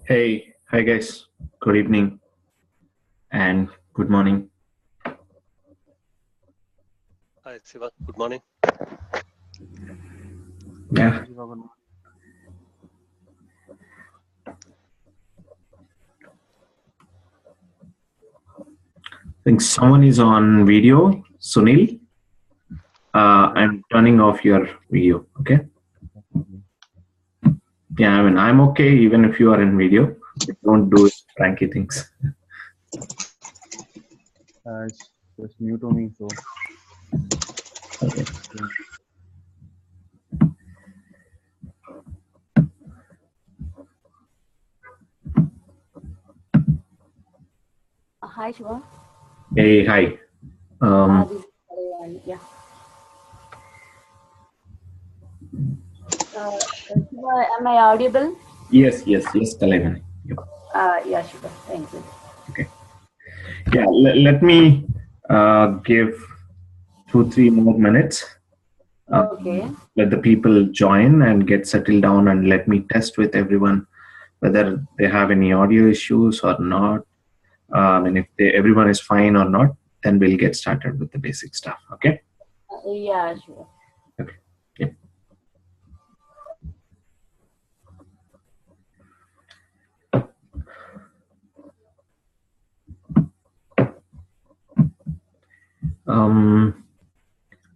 Hey, hi guys. Good evening and good morning. Hi, Siva. Good morning. Yeah. I think someone is on video. Sunil, I'm turning off your video. Okay. Yeah, I mean, I'm okay even if you are in video. Don't do pranky things. It's just new to me, so. Okay. Hi, Shiva. Hey, hi. This is Kalyani. Yeah. Shiva, am I audible? Yes, Kalaivan. Yep. Yeah, Shiva. Thank you. Okay. Yeah, let me give 2-3 more minutes. Okay. Let the people join and get settled down, and let me test with everyone whether they have any audio issues or not. And if everyone is fine or not, then we'll get started with the basic stuff. Okay? Yeah, Shiva. Okay. Yeah.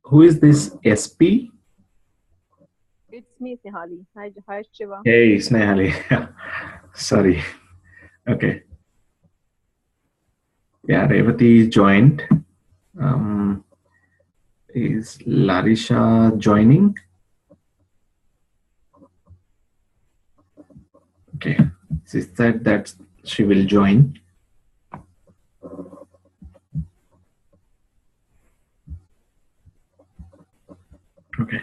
Who is this SP? It's me, Snehali. Hi, Shiva. Hey, Snehali. Sorry. Okay. Yeah, Revati joined. Is Larisha joining? Okay. She said that she will join. Okay.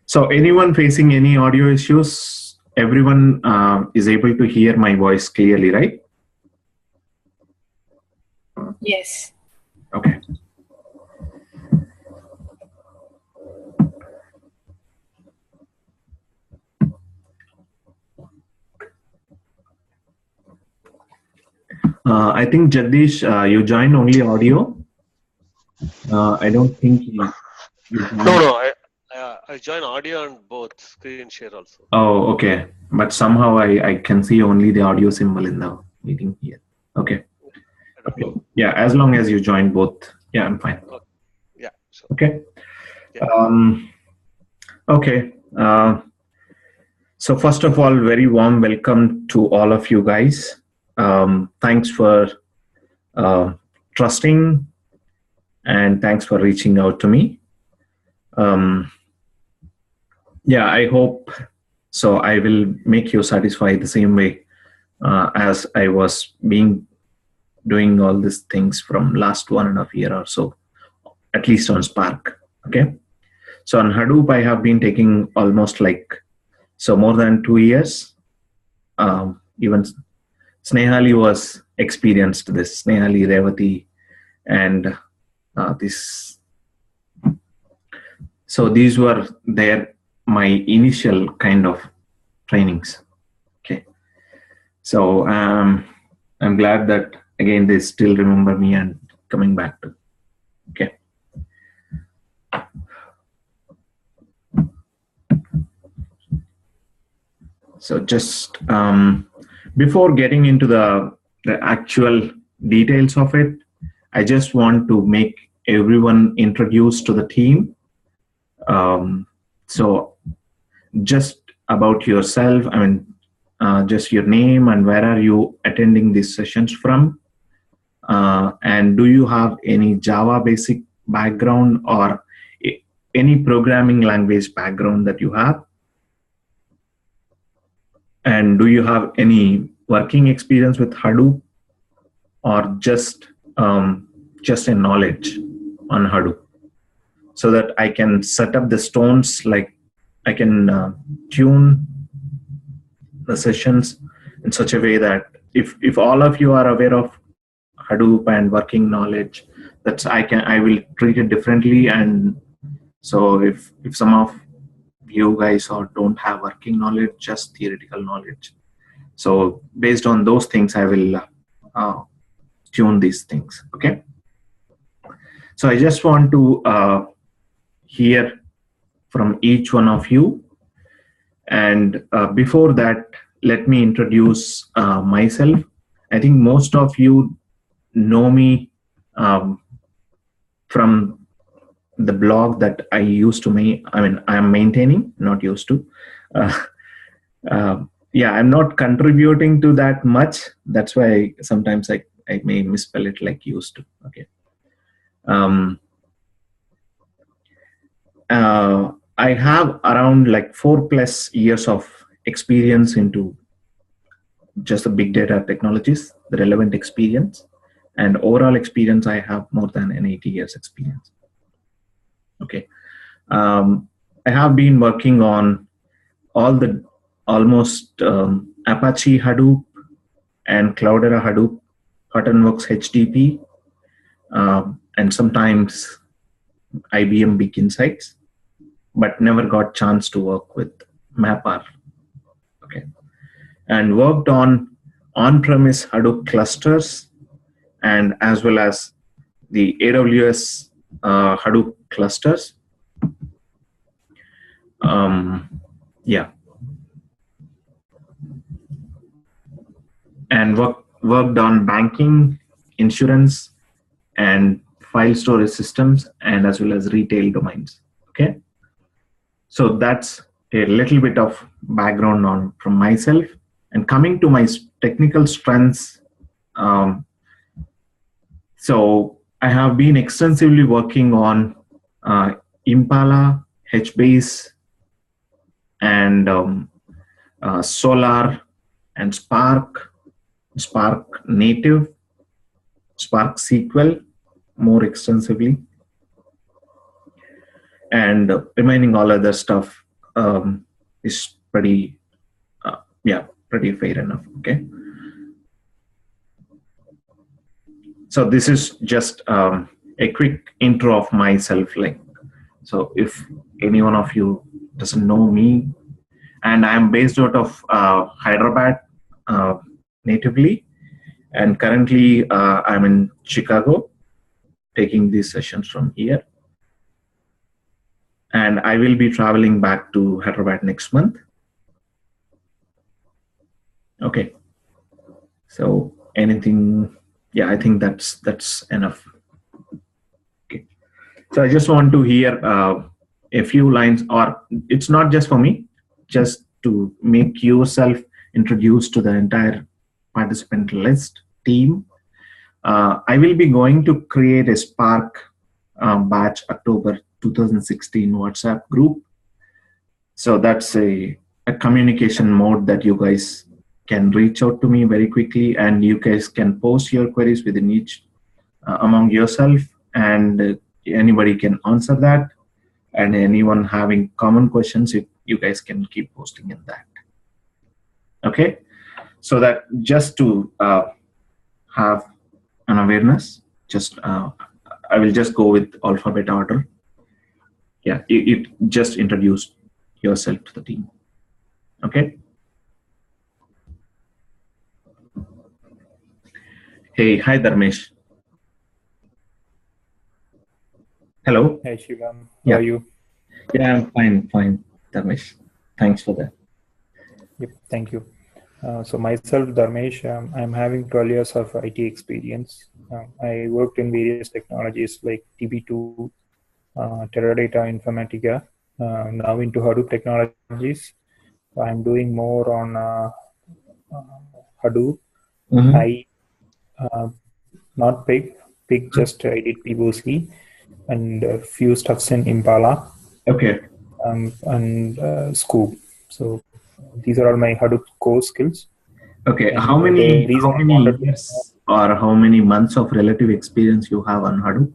So anyone facing any audio issues, everyone is able to hear my voice clearly, right? Yes. Okay. I think Jagdish, you joined only audio. I don't think you No. I join audio and both screen share also. Oh, okay. But somehow I can see only the audio symbol in the meeting here. Okay. Okay. Yeah, as long as you join both. Yeah, I'm fine. Okay. Yeah. Sure. Okay. Yeah. Okay. So first of all, very warm welcome to all of you guys. Thanks for trusting, and thanks for reaching out to me. Yeah, I hope so. I will make you satisfied the same way as I was doing all these things from last 1.5 years or so, at least on Spark. Okay. So on Hadoop, I have been taking almost more than 2 years. Even Snehali was experienced this, Snehali, Revati, and this. So these were my initial kind of trainings. Okay. So I'm glad that again they still remember me and coming back to. Okay. So just before getting into the actual details of it, I just want to make everyone introduced to the team. So just about yourself, I mean, just your name and where are you attending these sessions from? And do you have any Java basic background or any programming language background that you have? And do you have any working experience with Hadoop or just a knowledge on Hadoop? So that I can set up the stones, like I can tune the sessions in such a way that if all of you are aware of Hadoop and working knowledge, I will treat it differently. And so if some of you guys don't have working knowledge, just theoretical knowledge, so based on those things, I will tune these things. Okay. So I just want to hear from each one of you. And before that, let me introduce myself. I think most of you know me from the blog that I used to make. I mean, I'm maintaining, not used to. Yeah, I'm not contributing to that much. That's why sometimes I may misspell it like used to. Okay. I have around like 4+ years of experience into just the big data technologies, the relevant experience, and overall experience. I have more than an 80 years experience. Okay. I have been working on almost Apache Hadoop and Cloudera Hadoop, Hortonworks HDP, and sometimes IBM Big Insights, but never got chance to work with MapR. Okay. And worked on on-premise Hadoop clusters, and as well as the AWS Hadoop clusters. Yeah. And worked on banking, insurance, and file storage systems, and as well as retail domains. Okay. So that's a little bit of background from myself. And coming to my technical strengths, so I have been extensively working on Impala, HBase, and Solar, and Spark Native, Spark SQL more extensively, and remaining all other stuff is pretty fair enough. Okay. So this is just a quick intro of myself. Like, so if any one of you doesn't know me, and I'm based out of Hyderabad natively, and currently I'm in Chicago taking these sessions from here. And I will be traveling back to Hyderabad next month. Okay. So anything, yeah, I think that's enough. Okay. So I just want to hear a few lines, or it's not just for me, just to make yourself introduced to the entire participant list team. I will be going to create a Spark batch October 2016 WhatsApp group. So that's a communication mode that you guys can reach out to me very quickly, and you guys can post your queries within each among yourself, and anybody can answer that. And anyone having common questions, you guys can keep posting in that. Okay. So that just to have an awareness, just I will just go with alphabet order. Yeah, you just introduce yourself to the team. Okay. Hey, hi Dharmesh. Hello. Hey Shivam, Yeah. how are you? Yeah, I'm fine, Dharmesh. Thanks for that. Yep, thank you. So myself, Dharmesh, I'm having 12 years of IT experience. I worked in various technologies like TB2, Teradata Informatica, now into Hadoop technologies. I'm doing more on Hadoop. Mm-hmm. Not Pig, just I did POC, and a few stuffs in Impala. Okay. And Scoop. So these are all my Hadoop core skills. Okay. And How many wanted- years or how many months of relative experience you have on Hadoop?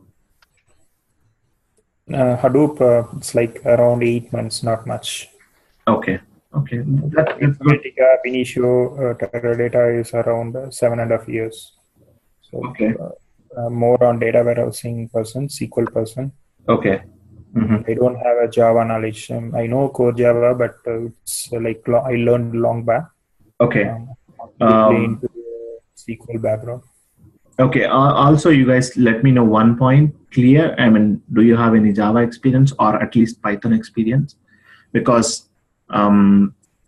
Hadoop, it's like around 8 months, not much. Okay. Okay. That's good. Informatica, Benicio, Teradata is around 7.5 years. So Okay. more on data warehousing person, SQL person. Okay. Mhm. I don't have a Java knowledge. I know core Java, but it's like I learned long back. Okay. Deeply into the SQL background. Okay. Also, you guys let me know one point clear. I mean, do you have any Java experience or at least Python experience? Because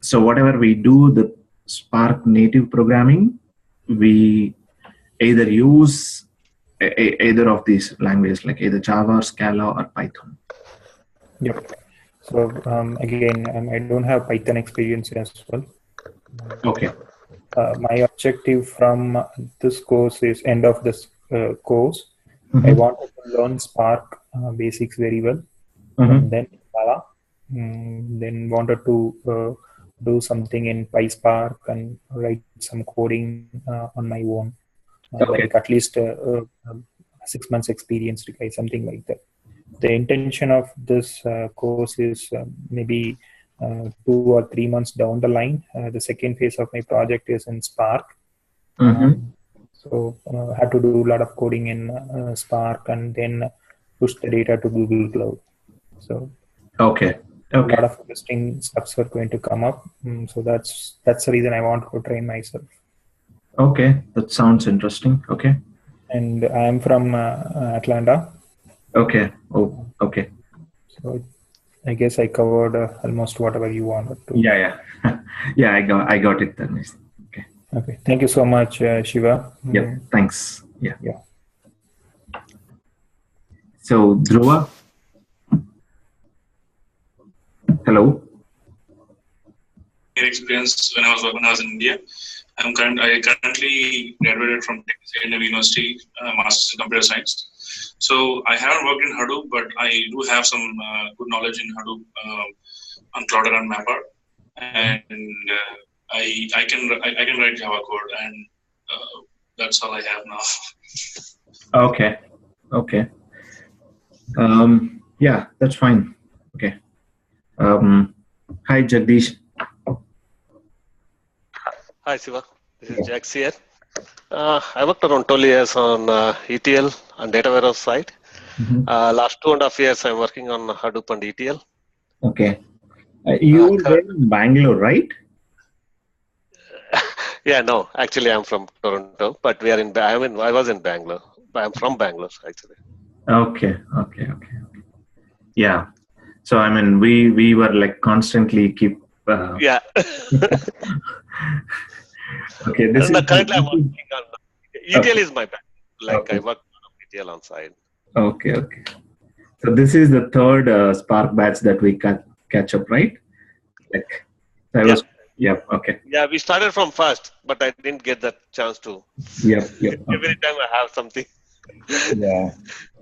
so whatever we do, the Spark native programming, we either use either of these languages, like either Java, or Scala, or Python. Yep. So again, I don't have Python experience as well. Okay. My objective from this course is end of this course. Mhm. I wanted to learn Spark basics very well, and then Scala. Then wanted to do something in PySpark and write some coding on my own, Okay. like at least 6 months experience, something like that. The intention of this course is maybe 2 or 3 months down the line. The second phase of my project is in Spark. So I had to do a lot of coding in Spark and then push the data to Google Cloud. So Okay. a lot of interesting steps are going to come up. So that's the reason I want to train myself. Okay, that sounds interesting. Okay. And I'm from Atlanta. Okay. Oh, okay. So I guess I covered almost whatever you wanted to. Yeah. Yeah, I got it then. Okay. Okay. Thank you so much, Shiva. Yeah. Thanks. Yeah. Yeah. So Dhruva. Hello. Experience when I was in India. I currently graduated from Texas A&M University, Masters in Computer Science. So I haven't worked in Hadoop, but I do have some good knowledge in Hadoop on Cloudera and Mapper, and I can write Java code, and that's all I have now. Okay. Yeah, that's fine. Okay. Hi, Jagdish. Hi, Siva. This is Jax here. I worked around 12 years on ETL and data warehouse side. Last 2.5 years, I'm working on Hadoop and ETL. Okay. You were in Bangalore, right? Yeah, no. Actually, I'm from Toronto, but I was in Bangalore. I'm from Bangalore, actually. Okay. Yeah. So I mean, we were like constantly keep. Yeah. Okay. This is currently I'm working on ETL is my background. Like I work on ETL on side. Okay. So this is the third Spark batch that we catch up, right? Like I was. Yep. Okay. Yeah, we started from first, but I didn't get that chance to. Yep. Every time I have something. Yeah.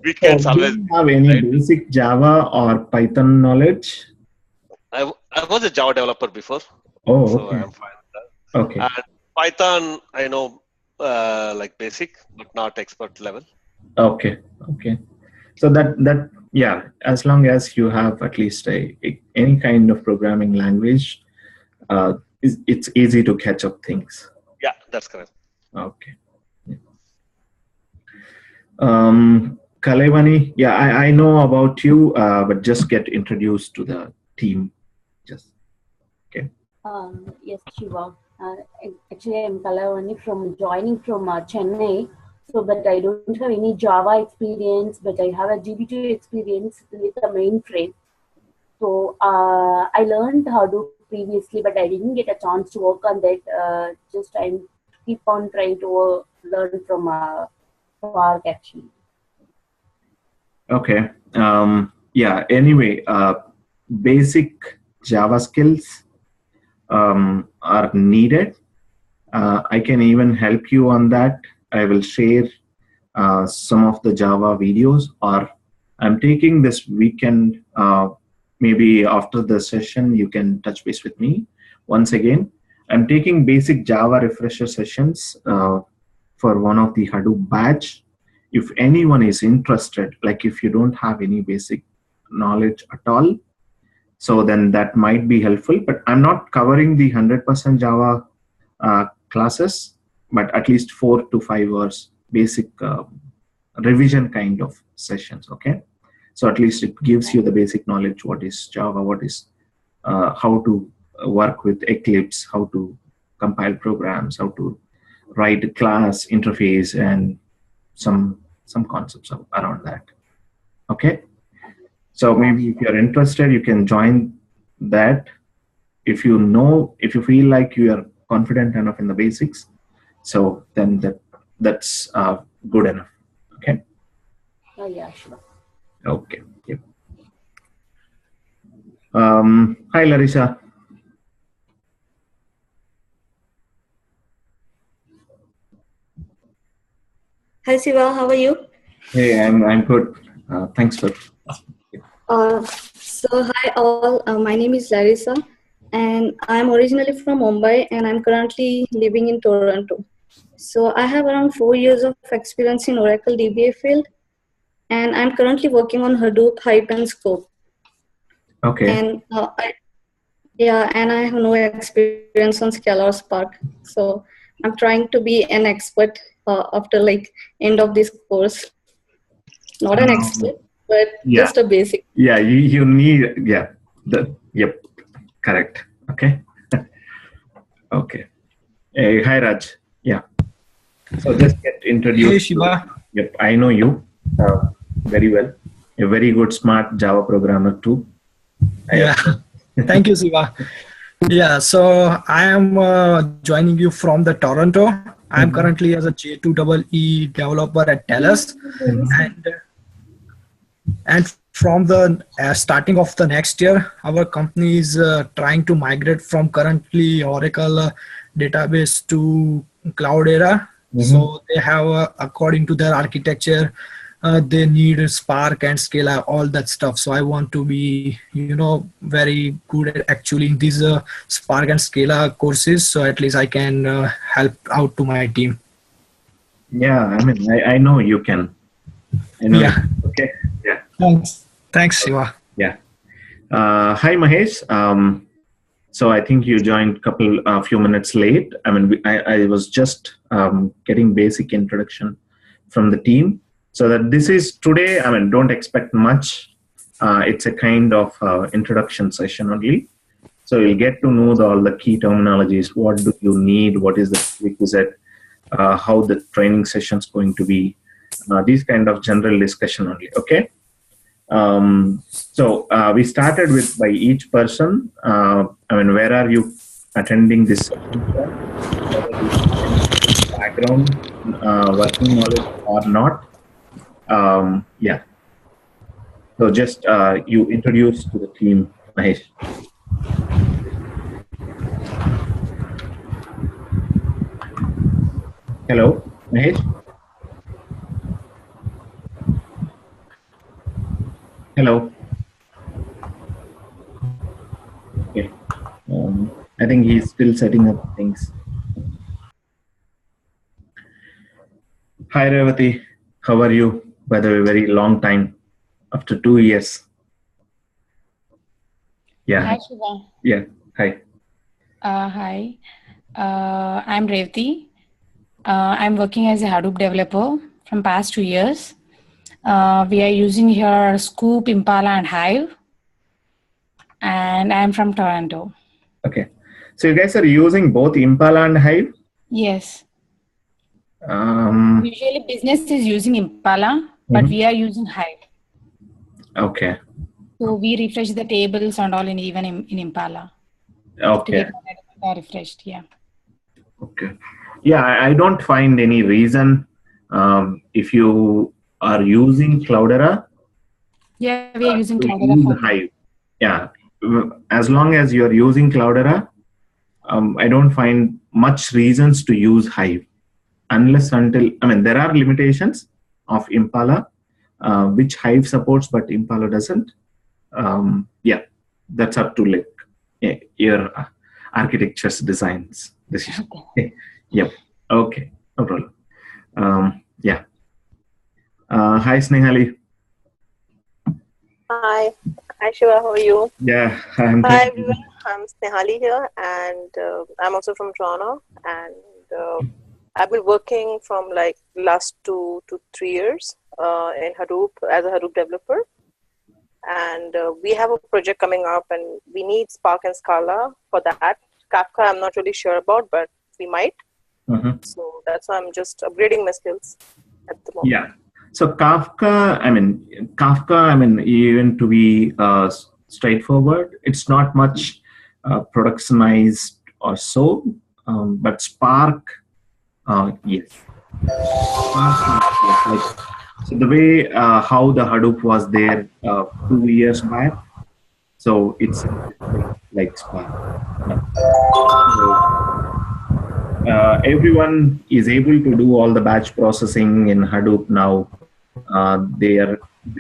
Weekends do always. you have any basic Java or Python knowledge? I was a Java developer before. Oh, okay. So I'm fine with that. Okay. And Python, I know like basic, but not expert level. Okay. So that yeah, as long as you have at least any kind of programming language, it's easy to catch up things. Yeah, that's correct. Okay. Kalevani, yeah, I know about you, but just get introduced to the team. Just okay. Yes, Shiva. Actually, I'm Kalavani joining from Chennai. So, but I don't have any Java experience, but I have a GB2 experience with the mainframe. So, I learned Hadoop previously, but I didn't get a chance to work on that. Just I keep on trying to learn from Spark actually. Okay. Yeah. Anyway, basic Java skills are needed. I can even help you on that. I will share some of the Java videos, or I'm taking this weekend. Maybe after the session, you can touch base with me once again. I'm taking basic Java refresher sessions for one of the Hadoop batch. If anyone is interested, like if you don't have any basic knowledge at all, so then that might be helpful. But I'm not covering the 100% Java classes, but at least 4 to 5 hours basic revision kind of sessions. Okay, so at least it gives you the basic knowledge: what is Java, what is how to work with Eclipse, how to compile programs, how to write a class interface, and some concepts around that. Okay, so maybe if you're interested, you can join that. If you feel like you are confident enough in the basics, so then that's good enough. Okay. Oh yeah, sure. Okay. Yep. Hi, Larissa. Hi Siva, how are you? Hey, I'm good. Thanks for. So hi all, my name is Larissa and I'm originally from Mumbai and I'm currently living in Toronto. So I have around 4 years of experience in Oracle DBA field and I'm currently working on Hadoop, Hype and Scope. Okay. And and I have no experience on Scala or Spark. So I'm trying to be an expert after like end of this course. Not an expert, but just a basic. Yeah, you need, yep, correct. Okay. Okay. Hey, hi Raj. Yeah. So just get introduced. Hey Shiva. Yep, I know you very well. A very good, smart Java programmer too. Yeah. Thank you, Shiva. Yeah, so I am joining you from the Toronto. I'm currently as a J2EE developer at TELUS, and from the starting of the next year, our company is trying to migrate from currently Oracle database to Cloudera. So they have, according to their architecture, they need Spark and Scala, all that stuff. So I want to be, very good at actually in these Spark and Scala courses. So at least I can help out to my team. Yeah, I mean, I know you can. I know. Yeah. Okay. Yeah. Thanks, Shiva. Yeah. Hi, Mahesh. So I think you joined a few minutes late. I mean, I was just getting basic introduction from the team. So that this is today, I mean, don't expect much. It's a kind of introduction session only. So you'll get to know all the key terminologies. What do you need? What is the prerequisite? How the training session is going to be. These kind of general discussion only. Okay. So we started with by each person. I mean, where are you attending this session from? Background, working knowledge or not? Yeah. So just you introduce to the team, Mahesh. Hello, Mahesh. Hello. Okay. I think he's still setting up things. Hi, Revati. How are you? By the way, very long time, after 2 years. Yeah. Hi, Shiva. Yeah. Hi. Hi. I'm Revati. I'm working as a Hadoop developer from past 2 years. We are using here Scoop, Impala, and Hive. And I'm from Toronto. Okay. So you guys are using both Impala and Hive? Yes. Usually business is using Impala, but we are using Hive. Okay. So we refresh the tables and all even in Impala. Okay. To get the data refreshed, yeah. Okay. Yeah, I don't find any reason if you are using Cloudera. Yeah, we are using Cloudera for Hive. Yeah, as long as you are using Cloudera, I don't find much reasons to use Hive, unless until, I mean, there are limitations of Impala, which Hive supports, but Impala doesn't. Yeah, that's up to like your architecture's designs decision. Okay. Yep. Okay. No problem. Yeah. Hi, Snehali. Hi. Hi, Shiva. How are you? Yeah. Hi, everyone. I'm Snehali here, and I'm also from Toronto. And I've been working from like last 2 to 3 years in Hadoop as a Hadoop developer. And we have a project coming up and we need Spark and Scala for that. Kafka, I'm not really sure about, but we might. So that's why I'm just upgrading my skills at the moment. Yeah. So Kafka, even to be straightforward, it's not much productionized or so, but Spark, yes. So the way how the Hadoop was there 2 years back, so it's like Spark. So, everyone is able to do all the batch processing in Hadoop now. They are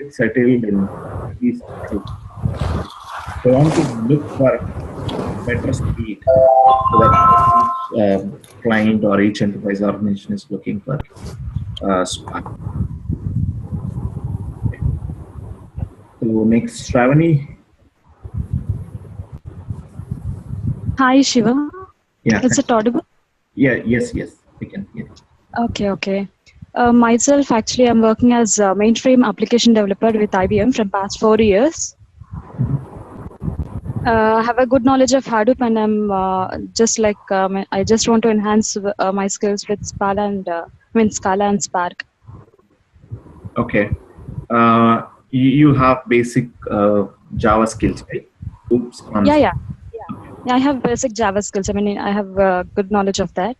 settled in these. They want to look for better speed, so that each client or each enterprise organization is looking for Spark. So next, Shravani. Hi, Shiva. Yeah. Is it audible? Yeah. Yes. We can hear it. Okay. Myself, actually, I'm working as a mainframe application developer with IBM from past 4 years. I have a good knowledge of Hadoop, and I'm I just want to enhance my skills with Scala and Spark. Okay. You have basic Java skills, right? Oops. Yeah, I have basic Java skills. I have good knowledge of that.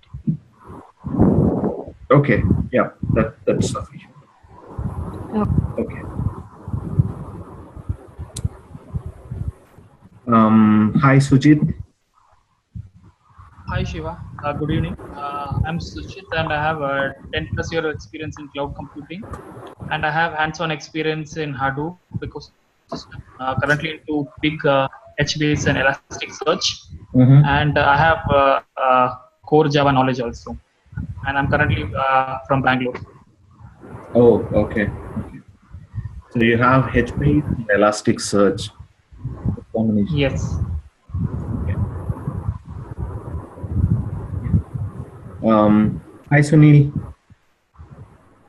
Okay. Yeah, that's sufficient. Okay. Hi, Sujit. Hi, Shiva. Good evening. I'm Sujit, and I have 10 plus year experience in cloud computing, and I have hands-on experience in Hadoop because currently into big HBase and Elasticsearch, and I have core Java knowledge also. And I'm currently from Bangalore. Oh, okay. So you have HBase and Elasticsearch combination. Yes. Okay. Hi, Sunil.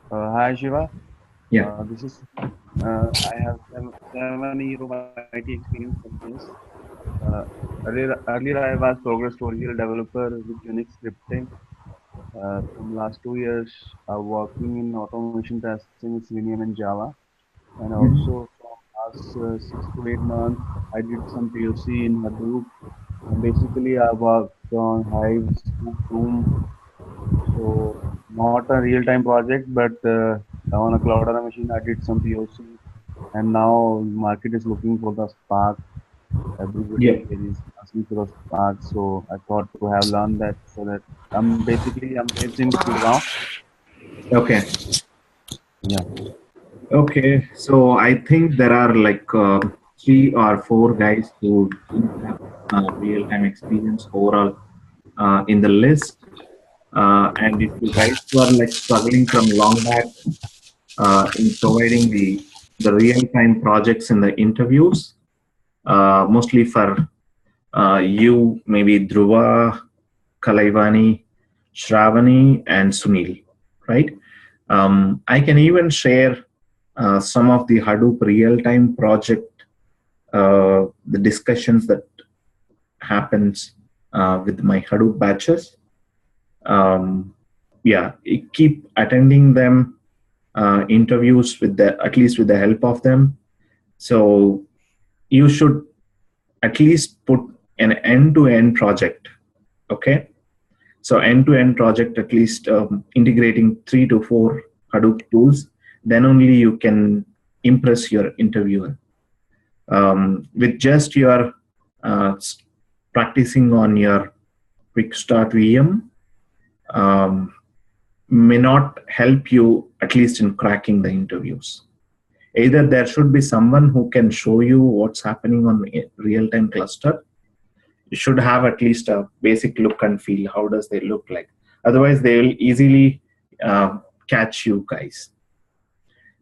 Hi, Shiva. Yeah. This is I have 7 years of IT experience in this. Earlier I was Progress Storytel developer with Unix scripting. From last 2 years, I'm working in automation testing with Selenium and Java, and also from last 6 to 8 months, I did some POC in Hadoop. And basically, I worked on Hive, Scoop, Room. So not a real-time project, but on a Cloudera machine, I did some POC, and now market is looking for the Spark. Everybody is asking for the Spark, so I thought to have learned that, so that I'm based in Gurgaon. Okay. Yeah. Okay. So I think there are like 3 or 4 guys who have real-time experience overall in the list. And if you guys were like struggling from long back in providing the real-time projects in the interviews, mostly for you, maybe Dhruva, Kalaivani, Shravani, and Sunil, right? I can even share some of the Hadoop real-time project, the discussions that happens with my Hadoop batches. Keep attending them, interviews with at least with the help of them. So you should at least put an end-to-end project. Okay. So end-to-end project, at least integrating 3 to 4 Hadoop tools, then only you can impress your interviewer. With just your practicing on your quick start VM may not help you, at least in cracking the interviews. Either there should be someone who can show you what's happening on a real-time cluster. You should have at least a basic look and feel. How does they look like? Otherwise, they will easily catch you guys.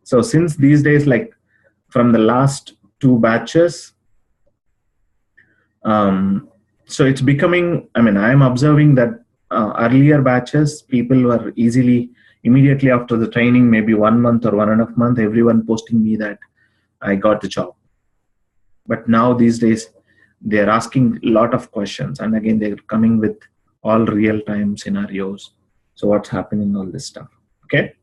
So since these days, like from the last 2 batches, so it's becoming, I'm observing that earlier batches, people were easily immediately after the training, maybe 1 month or 1.5 months, everyone posting me that I got the job. But now these days, they're asking a lot of questions. And again, they're coming with all real-time scenarios. So what's happening, all this stuff, okay?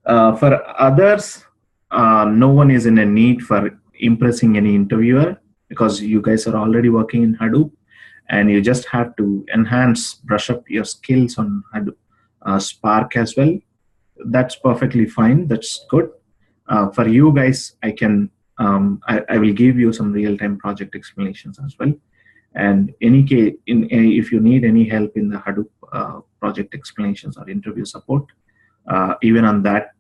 For others, no one is in a need for impressing any interviewer because you guys are already working in Hadoop and you just have to enhance, brush up your skills on Hadoop, Spark as well. That's perfectly fine. That's good. For you guys, I can, I will give you some real-time project explanations as well. And any case, if you need any help in the Hadoop project explanations or interview support, even on that,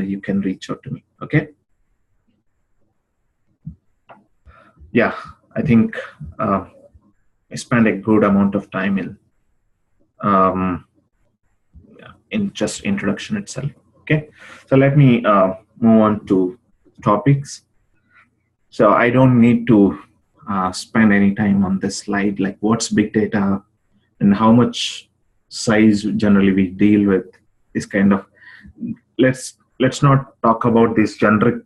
you can reach out to me, okay? Yeah, I think I spent a good amount of time in just introduction itself, okay? So let me move on to topics. So I don't need to spend any time on this slide, like what's big data and how much size generally we deal with this kind of, let's not talk about these generic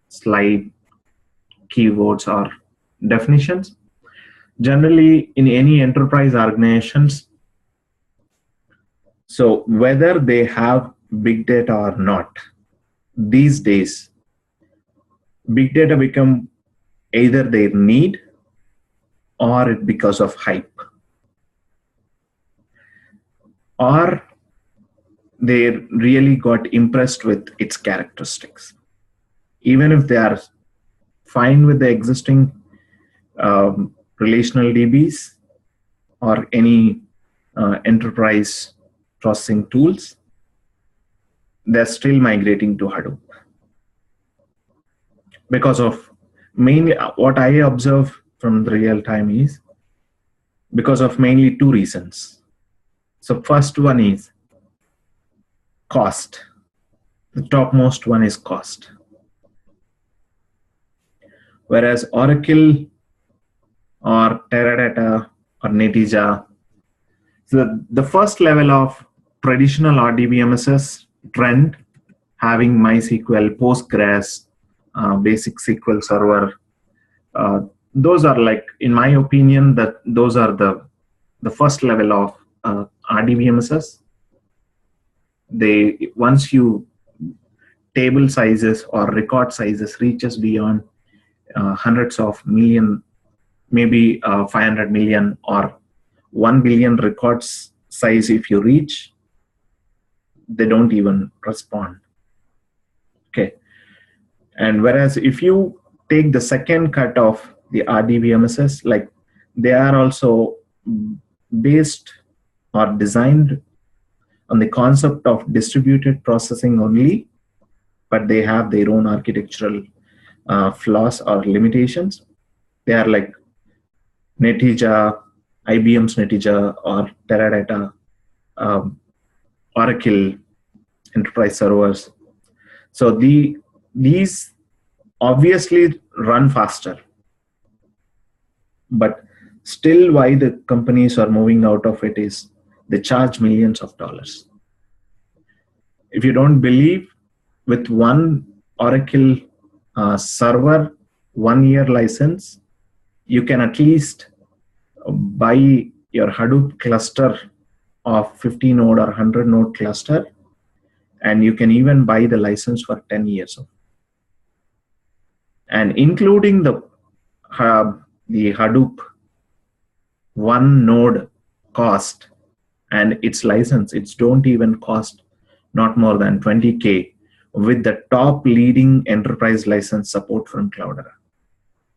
slide keywords or definitions. Generally in any enterprise organizations, so whether they have big data or not, these days, big data become either their need or it because of hype, or they really got impressed with its characteristics. Even if they are fine with the existing relational DBs or any enterprise processing tools, they're still migrating to Hadoop. Because of mainly what I observe from the real time is because of mainly two reasons. So first one is cost. The topmost one is cost. Whereas Oracle or Teradata or Netezza, so the first level of traditional RDBMSs trend, having MySQL, Postgres, basic SQL Server, those are like, in my opinion, that those are the first level of RDBMSs. They, once you table sizes or record sizes reaches beyond hundreds of million, maybe 500 million or 1 billion records size, if you reach, they don't even respond. Okay. And whereas if you take the second cut of the RDBMSs, like they are also based or designed on the concept of distributed processing only, but they have their own architectural flaws or limitations. They are like Netezza, IBM's Netezza, or Teradata, Oracle enterprise servers. So these obviously run faster, but still why the companies are moving out of it is they charge millions of dollars. If you don't believe, with one Oracle server 1 year license, you can at least buy your Hadoop cluster of 50 node or 100 node cluster, and you can even buy the license for 10 years. And including the Hadoop one node cost and its license, it's don't even cost not more than 20K with the top leading enterprise license support from Cloudera.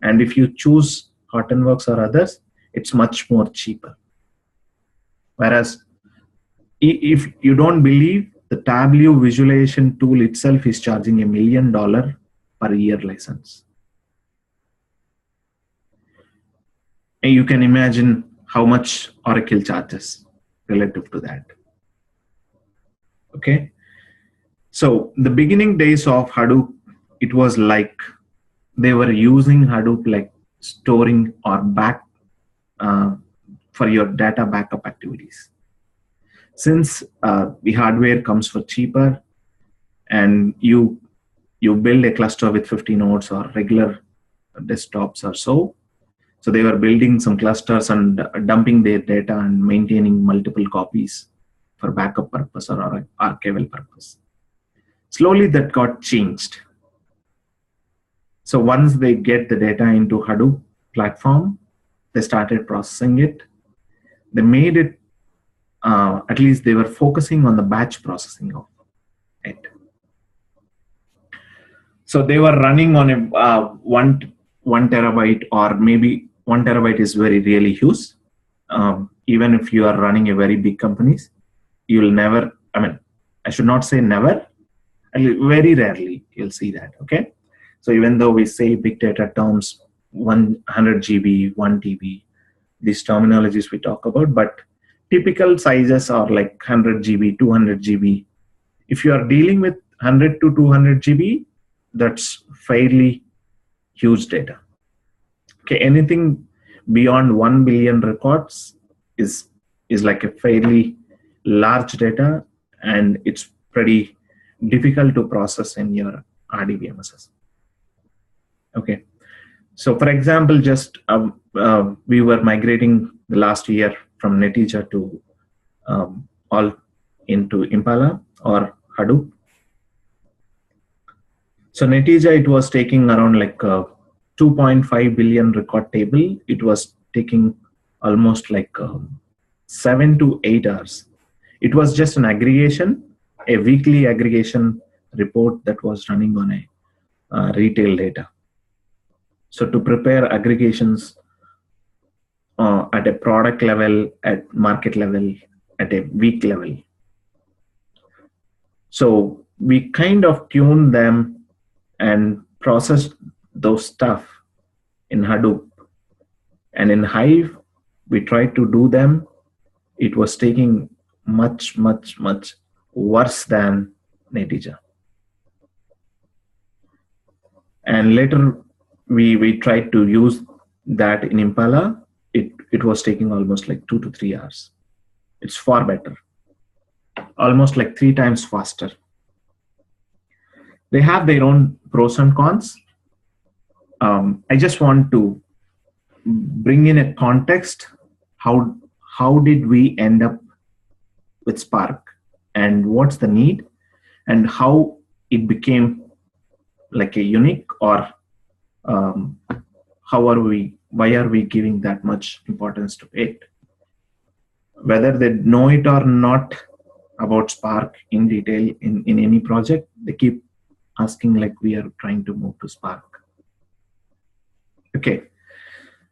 And if you choose Hortonworks or others, it's much more cheaper. Whereas if you don't believe, the Tableau visualization tool itself is charging $1 million per year license. And you can imagine how much Oracle charges relative to that. Okay. So the beginning days of Hadoop, it was like they were using Hadoop like storing or back for your data backup activities. since the hardware comes for cheaper, and you build a cluster with 50 nodes or regular desktops or so. So they were building some clusters and dumping their data and maintaining multiple copies for backup purpose or archival purpose. Slowly that got changed. So once they get the data into Hadoop platform, they started processing it. They made it, at least they were focusing on the batch processing of it. So they were running on a 1 terabyte, or maybe 1 terabyte is really huge. Even if you are running a very big companies, you'll never, I should not say never, very rarely you'll see that, okay? So even though we say big data terms, 100 GB, 1 TB, these terminologies we talk about, but typical sizes are like 100 GB, 200 GB. If you are dealing with 100 to 200 GB, that's fairly huge data. Okay, anything beyond 1 billion records is like a fairly large data, and it's pretty difficult to process in your RDBMSs. Okay, so for example, just we were migrating the last year from Netezza to all into Impala or Hadoop. So Netezza, it was taking around like 2.5 billion record table. It was taking almost like 7 to 8 hours. It was just an aggregation, a weekly aggregation report that was running on a retail data. So to prepare aggregations at a product level, at market level, at a week level. So we kind of tuned them and processed those stuff in Hadoop. And in Hive, we tried to do them. It was taking much, much, much worse than Netezza. And later, we tried to use that in Impala. It was taking almost like 2 to 3 hours. It's far better, almost like 3 times faster. They have their own pros and cons. I just want to bring in a context. How did we end up with Spark, and what's the need, and how it became like a unique, or why are we giving that much importance to it? Whether they know it or not about Spark in detail in any project, they keep asking like we are trying to move to Spark. Okay,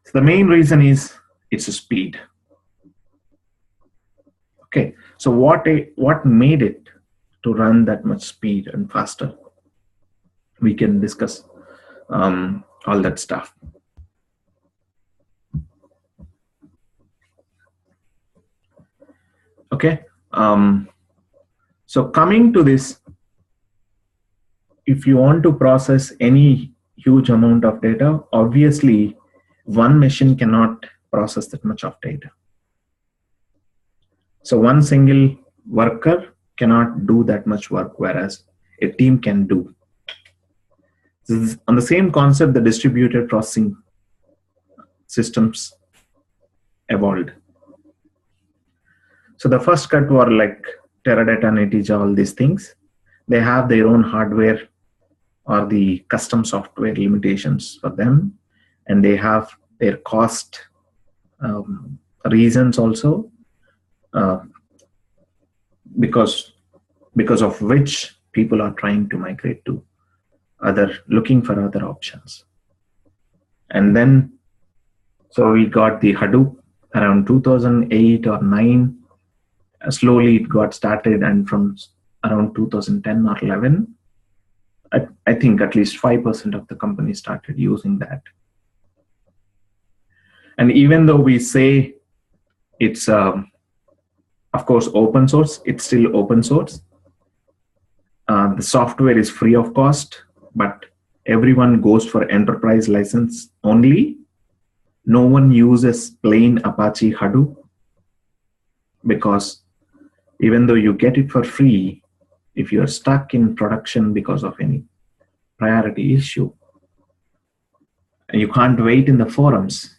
so the main reason is it's a speed. Okay, so what made it to run that much speed and faster? We can discuss all that stuff. Okay, so coming to this, if you want to process any huge amount of data, obviously one machine cannot process that much of data. So one single worker cannot do that much work, whereas a team can do. This is on the same concept, the distributed processing systems evolved. So the first cut were like Teradata, Netezza, all these things. They have their own hardware or the custom software limitations for them, and they have their cost reasons also, because of which people are trying to migrate to looking for other options. And then, so we got the Hadoop around 2008 or 9. Slowly it got started, and from around 2010 or 11, I think at least 5% of the companies started using that. And even though we say it's, of course, open source, it's still open source. The software is free of cost, but everyone goes for enterprise license only. No one uses plain Apache Hadoop, because even though you get it for free, if you're stuck in production because of any priority issue, and you can't wait in the forums,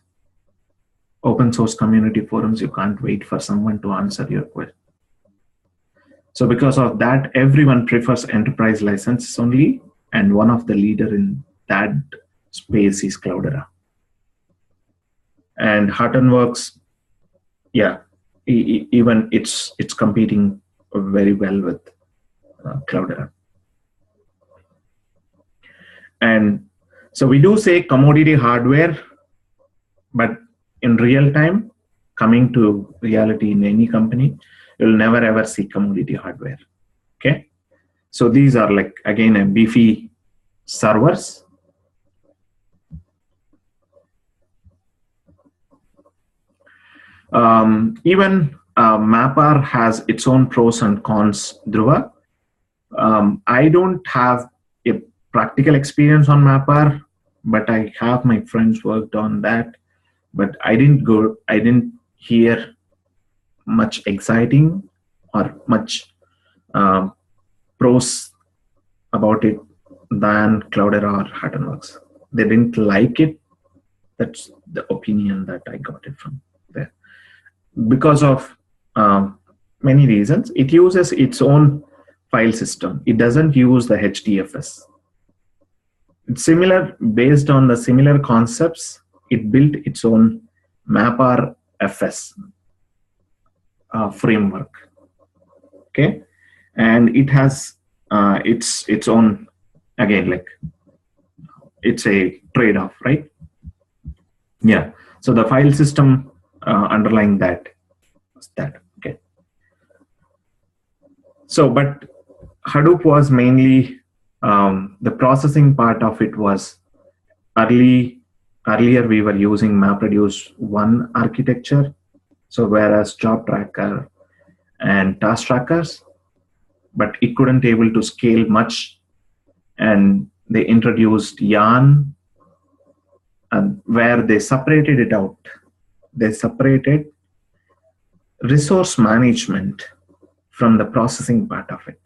open source community forums, you can't wait for someone to answer your question. So because of that, everyone prefers enterprise licenses only, and one of the leader in that space is Cloudera. And Hortonworks, yeah, even it's competing very well with Cloudera. And so we do say commodity hardware, but in real time, coming to reality in any company, you'll never ever see commodity hardware. Okay, so these are like, again, a beefy servers. Even Mapr has its own pros and cons, Dhruva. I don't have a practical experience on Mapr, but I have my friends worked on that. But I didn't hear much exciting or much pros about it than Cloudera or Hortonworks. They didn't like it. That's the opinion that I got it from there. Because of many reasons, it uses its own file system. It doesn't use the HDFS. It's similar, based on the similar concepts, it built its own Mapr FS framework. Okay, and it has its own, again, like, it's a trade-off, right? Yeah. So the file system underlying that was that. Okay. So, but Hadoop was mainly the processing part of it was earlier we were using MapReduce 1 architecture. So whereas job tracker and task trackers, but it couldn't able to scale much, and they introduced Yarn, where they separated it out. They separated resource management from the processing part of it.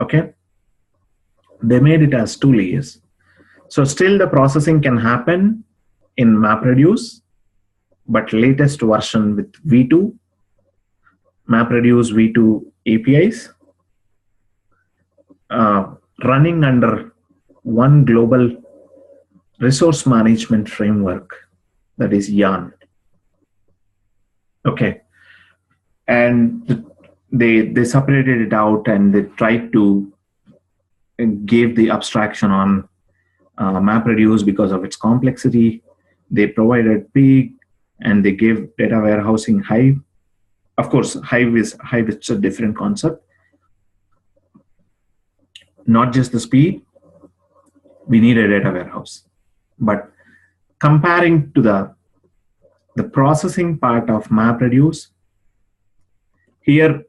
Okay, they made it as 2 layers. So still the processing can happen in MapReduce, but latest version with V2, MapReduce V2 APIs, running under one global resource management framework, that is Yarn. Okay, and they separated it out, and they tried to give the abstraction on MapReduce because of its complexity. They provided Pig, and they gave data warehousing Hive. Of course, Hive is a different concept. Not just the speed, we need a data warehouse. But comparing to the processing part of MapReduce, here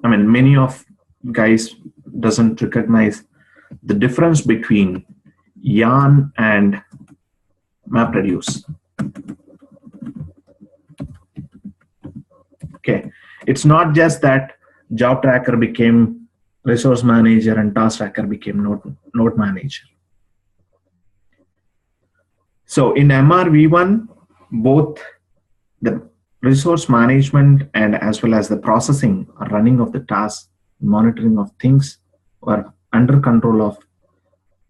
many of guys doesn't recognize the difference between Yarn and MapReduce. Okay, it's not just that job tracker became resource manager and task tracker became node manager. So in MRV1, both the resource management and as well as the processing or running of the tasks, monitoring of things were under control of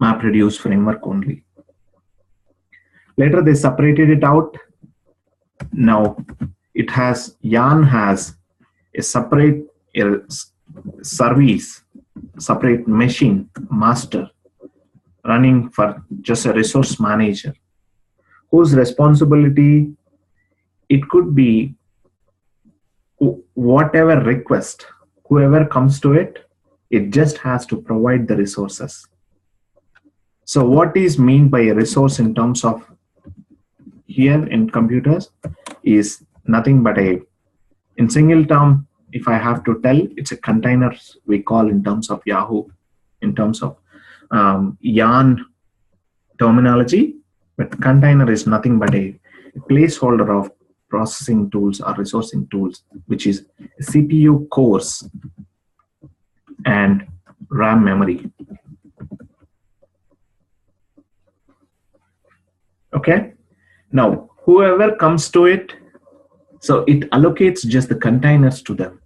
MapReduce framework only. Later they separated it out. Now Yarn has a separate service, separate machine master running for just a resource manager, whose responsibility, it could be whatever request, whoever comes to it, it just has to provide the resources. So what is mean by a resource in terms of here in computers is nothing but in single term, if I have to tell, it's a container we call in terms of Yahoo, in terms of Yarn terminology, but container is nothing but a placeholder of processing tools or resourcing tools, which is CPU cores and RAM memory. Okay. Now, whoever comes to it, so it allocates just the containers to them.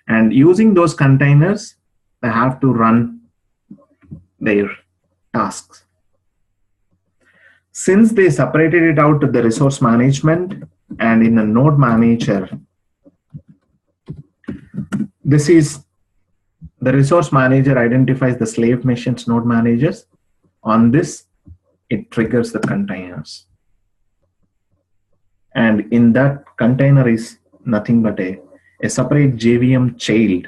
And using those containers, they have to run their tasks. Since they separated it out to the resource management and in the node manager, this is the resource manager identifies the slave machines node managers. On this, it triggers the containers. And in that container is nothing but a separate JVM child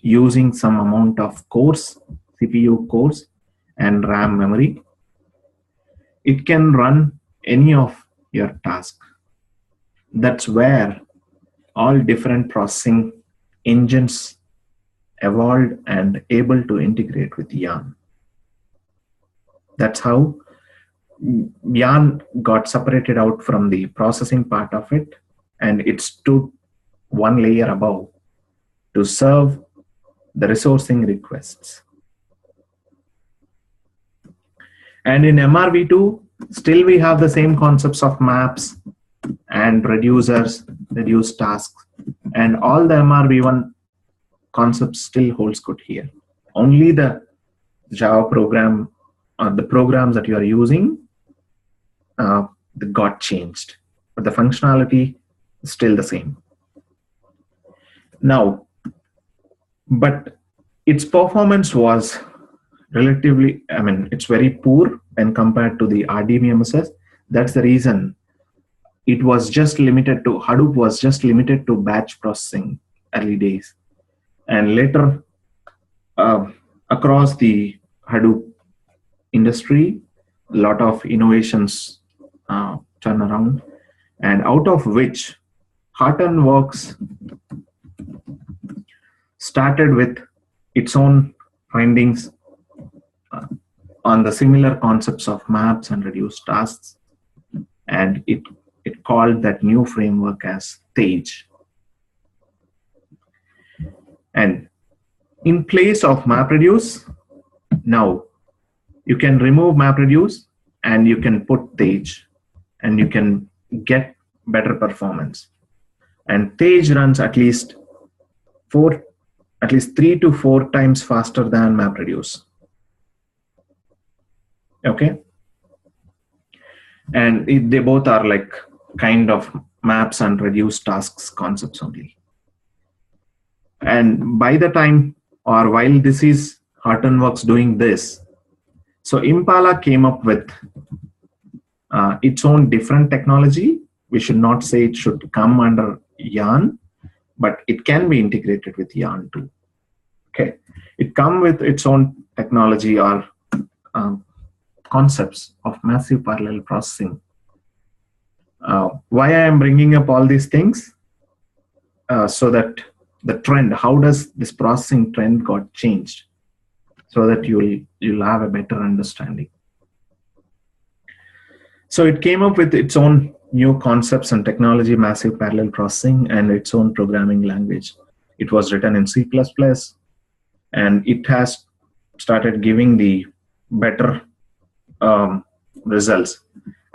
using some amount of cores, CPU cores and RAM memory. It can run any of your tasks. That's where all different processing engines evolved and able to integrate with Yarn. That's how Yarn got separated out from the processing part of it, and it stood one layer above to serve the resourcing requests. And in MRV2, still we have the same concepts of maps and reducers, reduced tasks, and all the MRV1 concepts still holds good here. Only the Java program or the programs that you are using got changed, but the functionality is still the same. Now, but its performance was relatively, it's very poor when compared to the RDBMSs. That's the reason it was just limited to, Hadoop was just limited to batch processing early days. And later, across the Hadoop industry, a lot of innovations turn around, and out of which Hortonworks started with its own findings on the similar concepts of maps and reduced tasks, and it called that new framework as Tej. And in place of MapReduce, now you can remove MapReduce and you can put Tej, and you can get better performance. And Tej runs at least 3 to 4 times faster than MapReduce. Okay, and they both are like kind of maps and reduced tasks concepts only. And by the time, or while this is Hortonworks doing this, so Impala came up with its own different technology. We should not say it should come under Yarn, but it can be integrated with Yarn too. Okay, it comes with its own technology or concepts of massive parallel processing. Why I am bringing up all these things? So that the trend, how does this processing trend got changed, so that you'll have a better understanding. So it came up with its own new concepts and technology, massive parallel processing, and its own programming language. It was written in C++, and it has started giving the better results,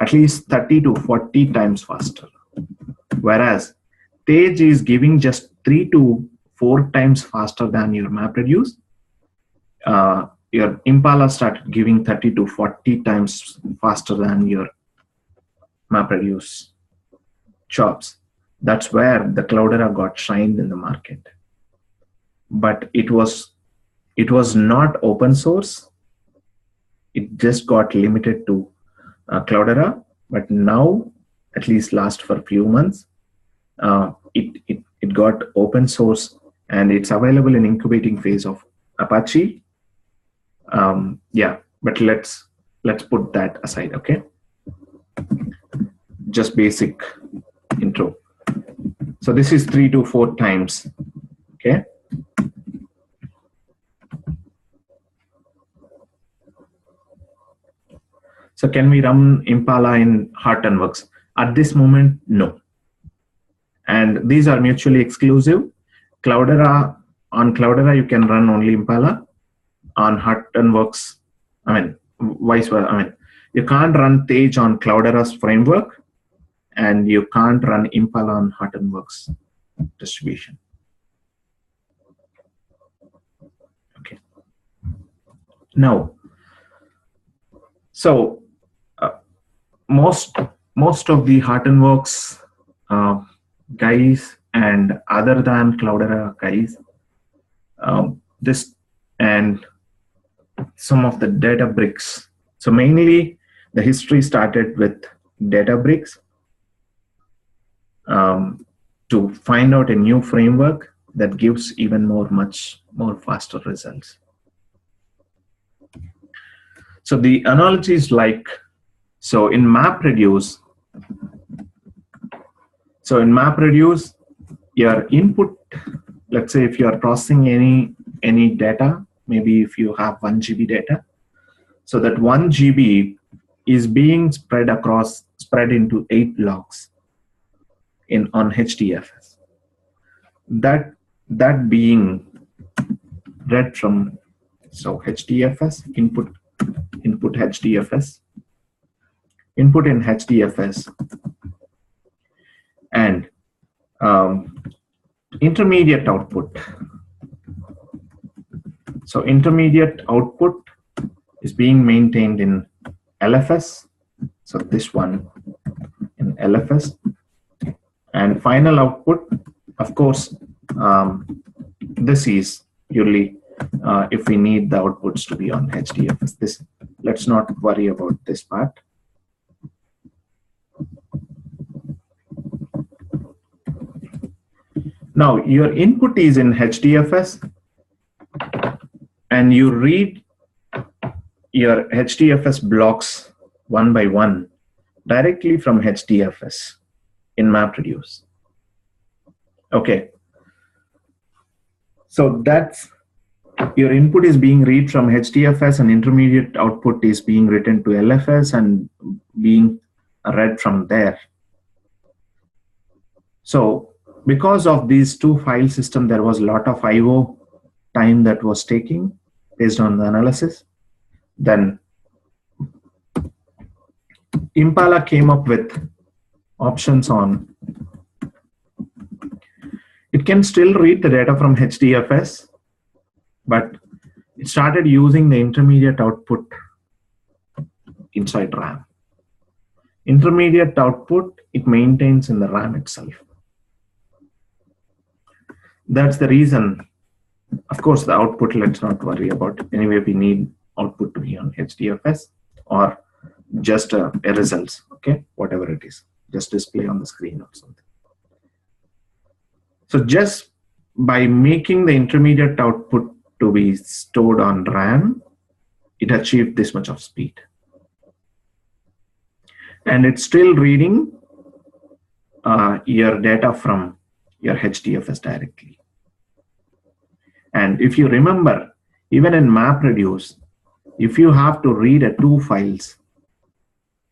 at least 30 to 40 times faster. Whereas Tej is giving just 3 to 4 times faster than your MapReduce. Your Impala started giving 30 to 40 times faster than your MapReduce chops. That's where the Cloudera got shined in the market. But it was not open source. It just got limited to Cloudera. But now, at least last for a few months, it got open source, and it's available in incubating phase of Apache. Yeah, but let's put that aside. Okay, just basic intro. So this is 3 to 4 times. Okay. So can we run Impala in Hortonworks? At this moment, no. And these are mutually exclusive. Cloudera, on Cloudera, you can run only Impala. On Hortonworks, vice versa. You can't run Tej on Cloudera's framework, and you can't run Impala on Hortonworks distribution. Okay. Now, so most of the Hortonworks guys and other than Cloudera guys, this and some of the Databricks. So mainly the history started with Databricks to find out a new framework that gives even much more faster results. So the analogy is like, so in MapReduce, your input, let's say if you are processing any data, maybe if you have 1 GB data, so that 1 GB is being spread into 8 blocks on HDFS. That being read from, so HDFS, input HDFS, input in HDFS, and intermediate output. So intermediate output is being maintained in LFS. So this one in LFS. And final output, of course, this is purely if we need the outputs to be on HDFS. Let's not worry about this part. Now your input is in HDFS, and you read your HDFS blocks one by one directly from HDFS in MapReduce. Okay. So that's your input is being read from HDFS, and intermediate output is being written to LFS and being read from there. So because of these two file systems, there was a lot of I/O time that was taking based on the analysis. Then Impala came up with options on, it can still read the data from HDFS, but it started using the intermediate output inside RAM. Intermediate output, it maintains in the RAM itself. That's the reason. Of course, the output, let's not worry about it. Anyway, we need output to be on HDFS or just a results, okay? Whatever it is, just display on the screen or something. So just by making the intermediate output to be stored on RAM, it achieved this much of speed. And it's still reading your data from your HDFS directly. And if you remember, even in MapReduce, if you have to read two files,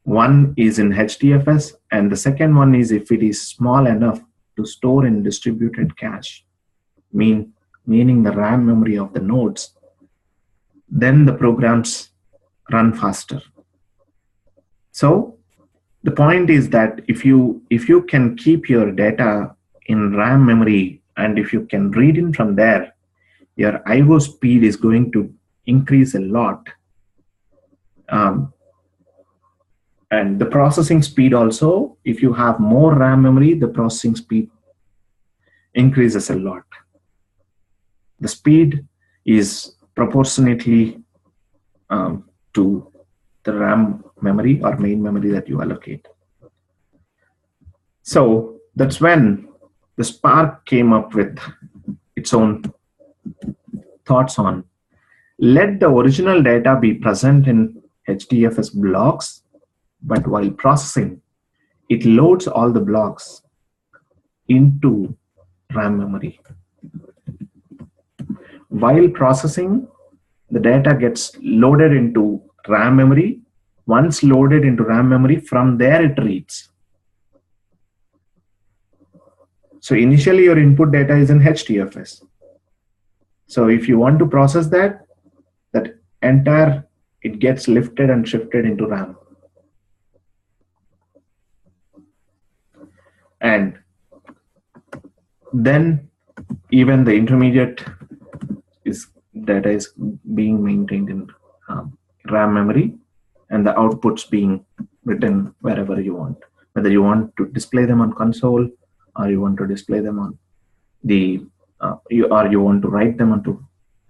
one is in HDFS and the second one is if it is small enough to store in distributed cache, meaning the RAM memory of the nodes, then the programs run faster. So the point is that if you can keep your data in RAM memory and if you can read in from there, your I/O speed is going to increase a lot. And the processing speed also, if you have more RAM memory, the processing speed increases a lot. The speed is proportionately to the RAM memory or main memory that you allocate. So that's when the Spark came up with its own thoughts on, let the original data be present in HDFS blocks, but while processing, it loads all the blocks into RAM memory. While processing, the data gets loaded into RAM memory. Once loaded into RAM memory, from there it reads. So initially your input data is in HDFS. So if you want to process that entire, it gets lifted and shifted into RAM. And then even the intermediate data is being maintained in RAM memory, and the outputs being written wherever you want. Whether you want to display them on console, or you want to display them on the, you want to write them onto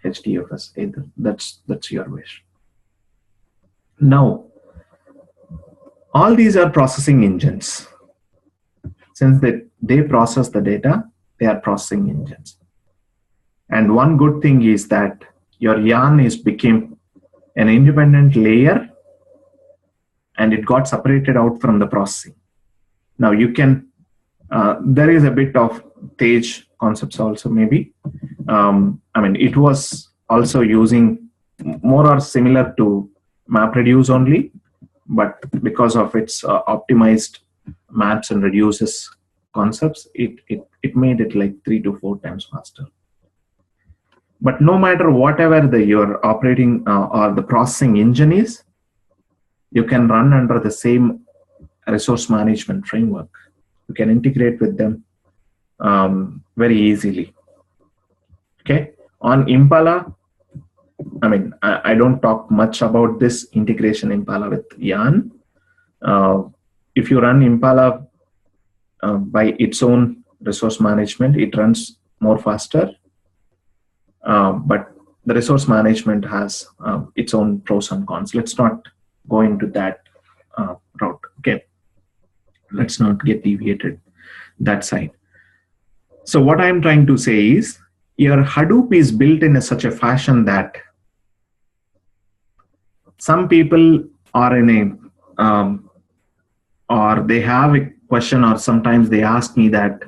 HDFS. Either that's your wish. Now, all these are processing engines. Since they process the data, they are processing engines. And one good thing is that your yarn became an independent layer, and it got separated out from the processing. Now you can, there is a bit of Tej concepts also maybe. I mean, it was also using more or similar to MapReduce only, but because of its optimized maps and reduces concepts, it made it like 3 to 4 times faster. But no matter whatever your operating or the processing engine is, you can run under the same resource management framework. You can integrate with them very easily. Okay, on Impala, I mean, I don't talk much about this integration Impala with Yarn. If you run Impala by its own resource management, it runs more faster. But the resource management has its own pros and cons. Let's not go into that route. Okay, let's not get deviated that side. So what I'm trying to say is, your Hadoop is built in such a fashion that some people are in a, or they have a question, or sometimes they ask me that,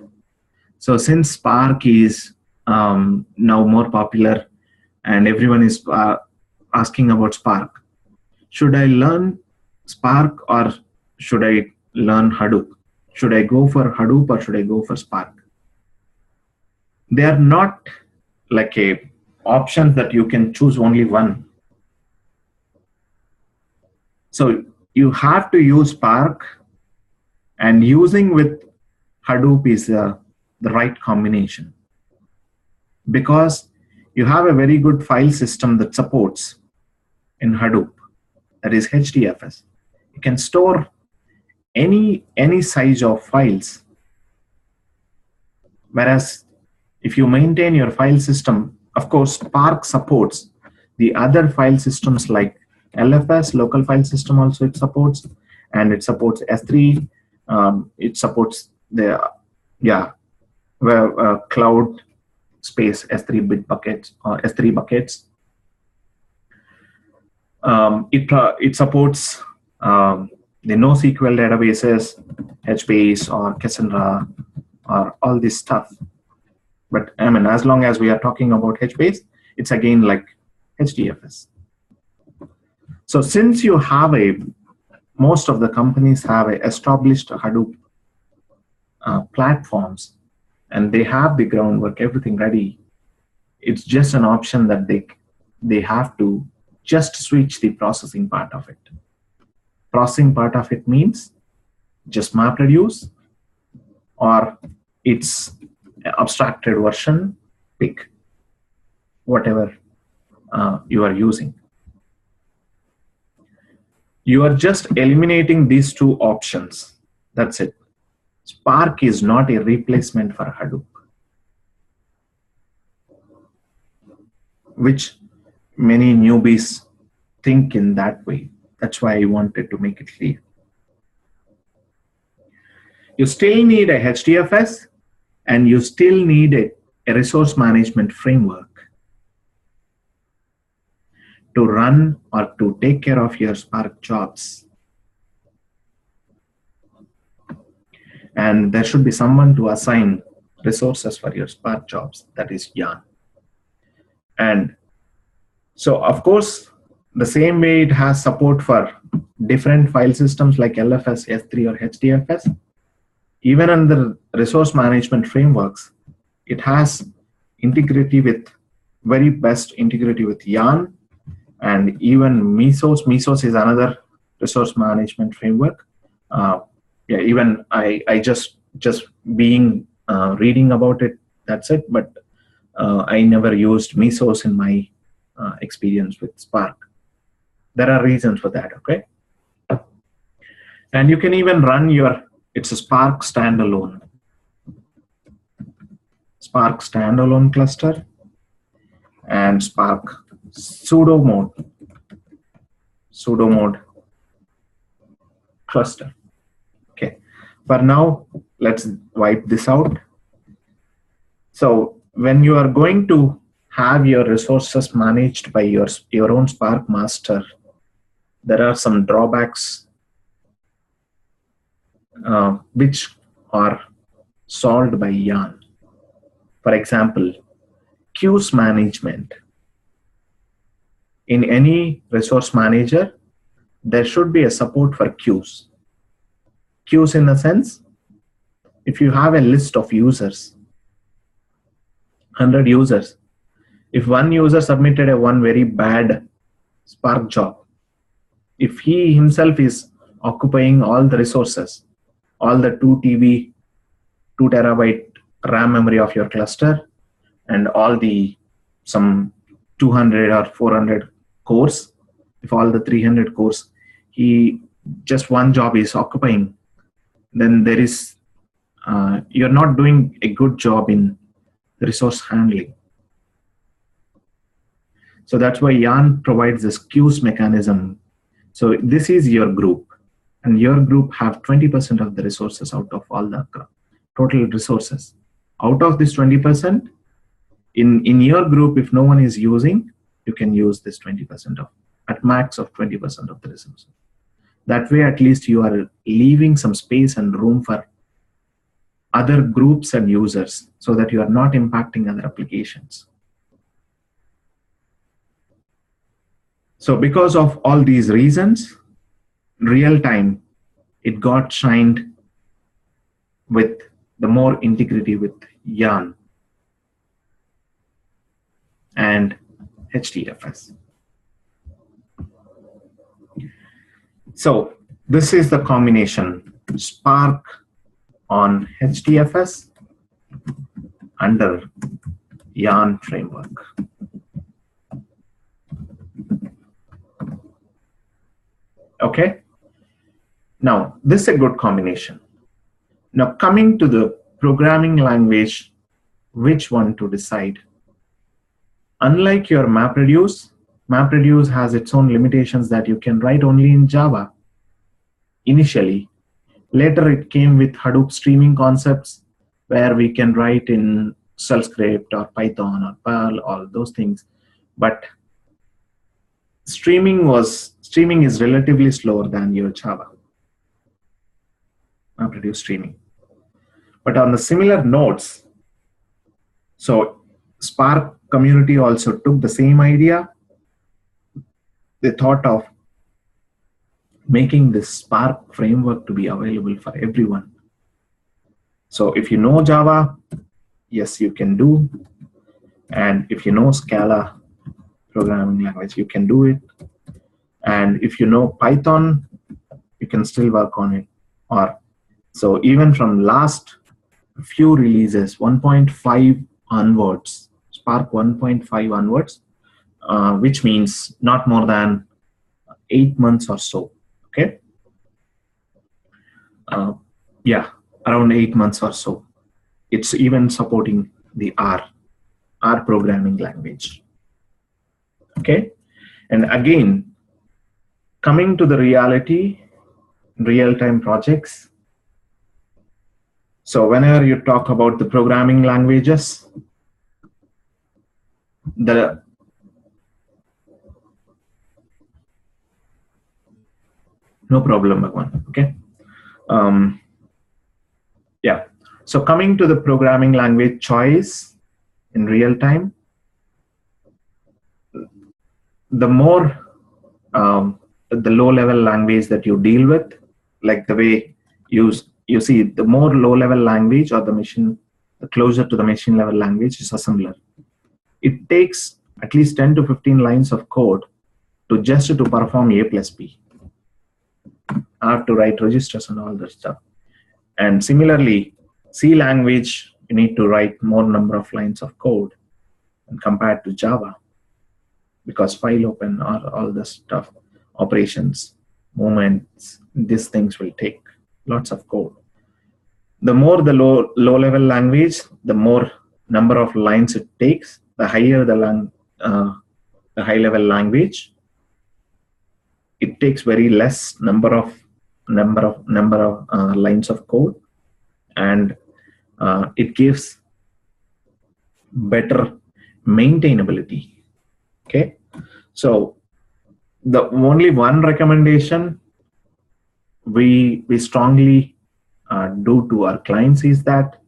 so since Spark is now more popular and everyone is asking about Spark, should I learn Spark or should I learn Hadoop? Should I go for Hadoop or should I go for Spark? They are not like a options that you can choose only one. So you have to use Spark, and using with Hadoop is the right combination, because you have a very good file system that supports in Hadoop, that is HDFS. You can store any size of files, whereas if you maintain your file system, of course Spark supports the other file systems like LFS, local file system also it supports, and it supports S3, it supports the cloud space S3 bit buckets or S3 buckets. It supports the NoSQL databases, HBase or Cassandra or all this stuff. But I mean, as long as we are talking about HBase, it's again like HDFS. So since you have most of the companies have established Hadoop platforms, and they have the groundwork, everything ready, it's just an option that they have to just switch the processing part of it. Processing part of it means just MapReduce, or its abstracted version, pick whatever you are using. You are just eliminating these two options. That's it. Spark is not a replacement for Hadoop, which many newbies think in that way. That's why I wanted to make it clear. You still need a HDFS, and you still need a resource management framework to run or to take care of your Spark jobs. And there should be someone to assign resources for your Spark jobs, that is Yarn. And so, of course, the same way it has support for different file systems like LFS, S3 or HDFS, even in the resource management frameworks, it has integrity with very best integrity with Yarn and even Mesos. Mesos is another resource management framework. Yeah, even I just being reading about it, that's it. But I never used Mesos in my experience with Spark. There are reasons for that, okay? And you can even run it's a Spark standalone cluster and Spark sudo mode cluster. Okay, for now, let's wipe this out. So when you are going to have your resources managed by your own Spark master, there are some drawbacks which are solved by Yarn. For example, queues management. In any resource manager, there should be a support for queues. Queues in the sense, if you have a list of users, 100 users, if one user submitted one very bad Spark job, if he himself is occupying all the resources, all the 2 terabyte RAM memory of your cluster, and all the some 200 or 400 cores, if all the 300 cores, just one job is occupying, then there is, you're not doing a good job in resource handling. So that's why Yarn provides this queues mechanism. So this is your group, and your group have 20% of the resources out of all the total resources. Out of this 20%, in your group, if no one is using, you can use this 20% of, at max of 20% of the resources. That way, at least you are leaving some space and room for other groups and users so that you are not impacting other applications. So because of all these reasons, real time, it got shined with the more integrity with Yarn and HDFS. So this is the combination, Spark on HDFS under Yarn framework. Okay. Now, this is a good combination. Now, coming to the programming language, which one to decide? Unlike your MapReduce, MapReduce has its own limitations that you can write only in Java initially. Later, it came with Hadoop streaming concepts where we can write in shell script or Python or Perl, all those things. But streaming is relatively slower than your Java MapReduce streaming. But on the similar notes, so Spark community also took the same idea. They thought of making this Spark framework to be available for everyone. So if you know Java, yes, you can do. And if you know Scala programming language, you can do it. And if you know Python, you can still work on it. Or so even from last few releases, 1.5 onwards, Spark 1.5 onwards, which means not more than 8 months or so. Okay. Yeah, around 8 months or so. It's even supporting the R programming language. Okay. And again, coming to the reality, real-time projects. So whenever you talk about the programming languages, no problem, Bhagwan. Okay. Yeah. So coming to the programming language choice in real time, the more the low-level language that you deal with, like the way you you see, the more low-level language or the closer to the machine level language is assembler. It takes at least 10 to 15 lines of code to perform A plus B. I have to write registers and all that stuff. And similarly, C language, you need to write more number of lines of code compared to Java, because file open or all this stuff, operations, movements, these things will take lots of code. The more the low-level language, the more number of lines it takes, the higher the high-level language. It takes very less number of lines of code, and it gives better maintainability. Okay, so the only one recommendation we strongly do to our clients is that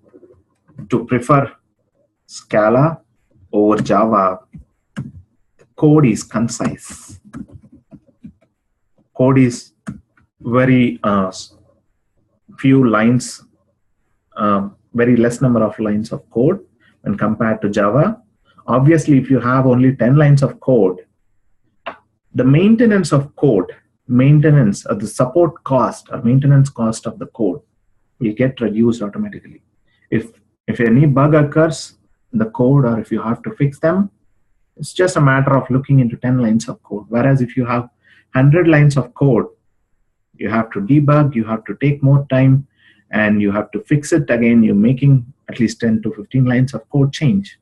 to prefer Scala over Java. Code is concise. Code is very few lines, very less number of lines of code when compared to Java. Obviously, if you have only 10 lines of code, the maintenance of code, maintenance of the support cost or maintenance cost of the code will get reduced automatically. If any bug occurs in the code, or if you have to fix them, it's just a matter of looking into 10 lines of code. Whereas if you have 100 lines of code, you have to debug, you have to take more time, and you have to fix it again. You're making at least 10 to 15 lines of code change.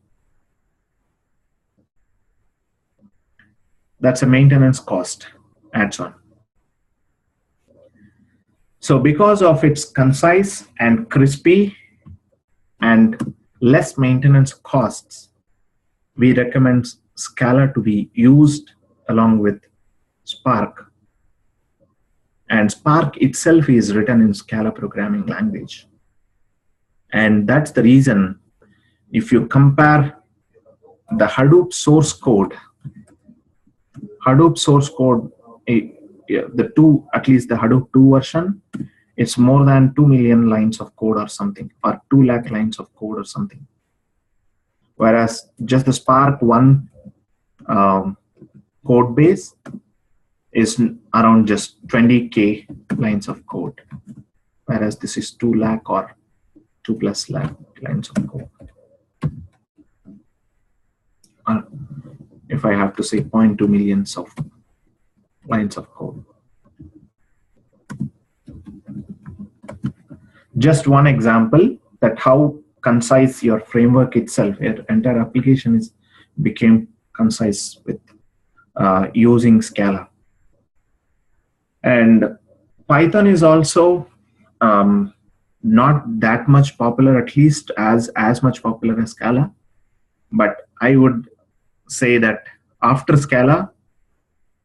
That's a maintenance cost adds on. So because of its concise and crispy and less maintenance costs, we recommend Scala to be used along with Spark. And Spark itself is written in Scala programming language. And that's the reason, if you compare the Hadoop source code, the two, at least the Hadoop 2 version, it's more than 2 million lines of code or something, or 2 lakh lines of code or something. Whereas just the Spark 1 code base is around just 20K lines of code, whereas this is 2 lakh or 2+ lakh lines of code. If I have to say 0.2 millions of lines of code. Just one example that how concise your framework itself, your entire application became concise with using Scala. And Python is also not that much popular, at least as much popular as Scala. But I would say that after Scala,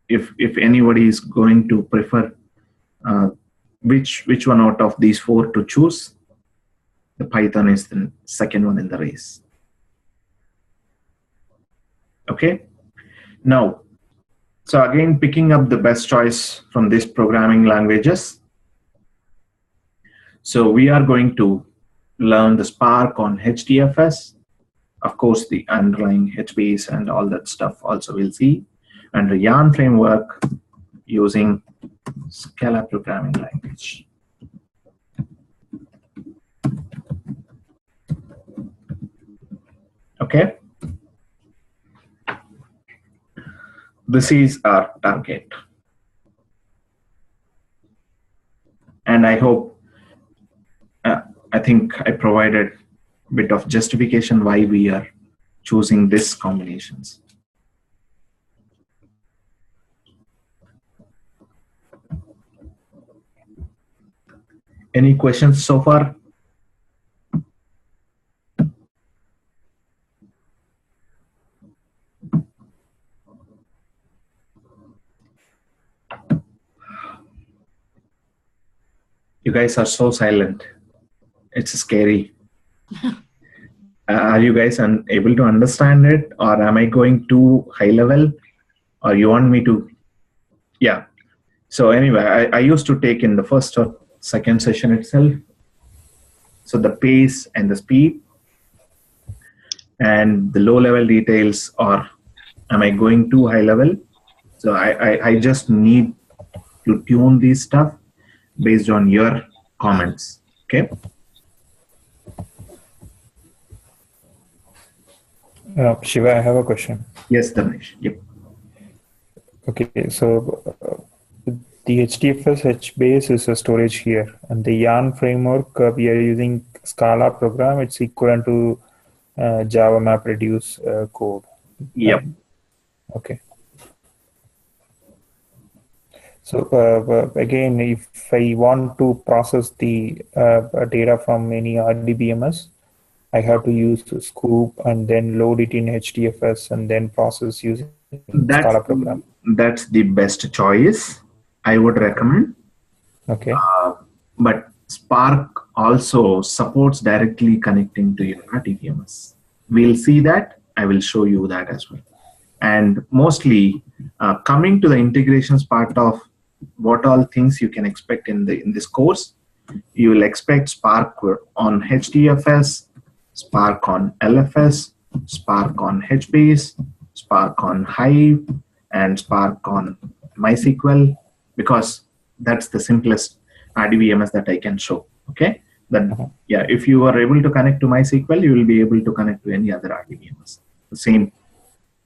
if anybody is going to prefer which one out of these 4 to choose, the Python is the second one in the race. Okay. Now, so again, picking up the best choice from these programming languages. So we are going to learn the Spark on HDFS. Of course, the underlying HBase and all that stuff also we'll see. And the Yarn framework using Scala programming language. Okay. This is our target. And I hope, I think I provided a bit of justification why we are choosing these combinations. Any questions so far? You guys are so silent. It's scary. Are you guys able to understand it, or am I going too high level, or you want me to? Yeah. So anyway, I used to take in the first or second session itself So the pace and the speed, and the low level details, or am I going too high level? So I just need to tune this stuff based on your comments. Okay. Shiva, I have a question. Yes, Dharmesh. Yep. Okay, so the HDFS HBase is a storage here, and the Yarn framework we are using Scala program. It's equivalent to Java MapReduce code. Yep. Okay. So again, if I want to process the data from any RDBMS, I have to use Scoop and then load it in HDFS and then process using Scala program. That's the best choice I would recommend. Okay. But Spark also supports directly connecting to your RDBMS. We'll see that. I will show you that as well. And mostly coming to the integrations part of what all things you can expect in this course, you will expect Spark on HDFS, Spark on LFS, Spark on HBase, Spark on Hive, and Spark on MySQL, because that's the simplest RDBMS that I can show. Okay. Then yeah, if you are able to connect to MySQL, you will be able to connect to any other RDBMS. The same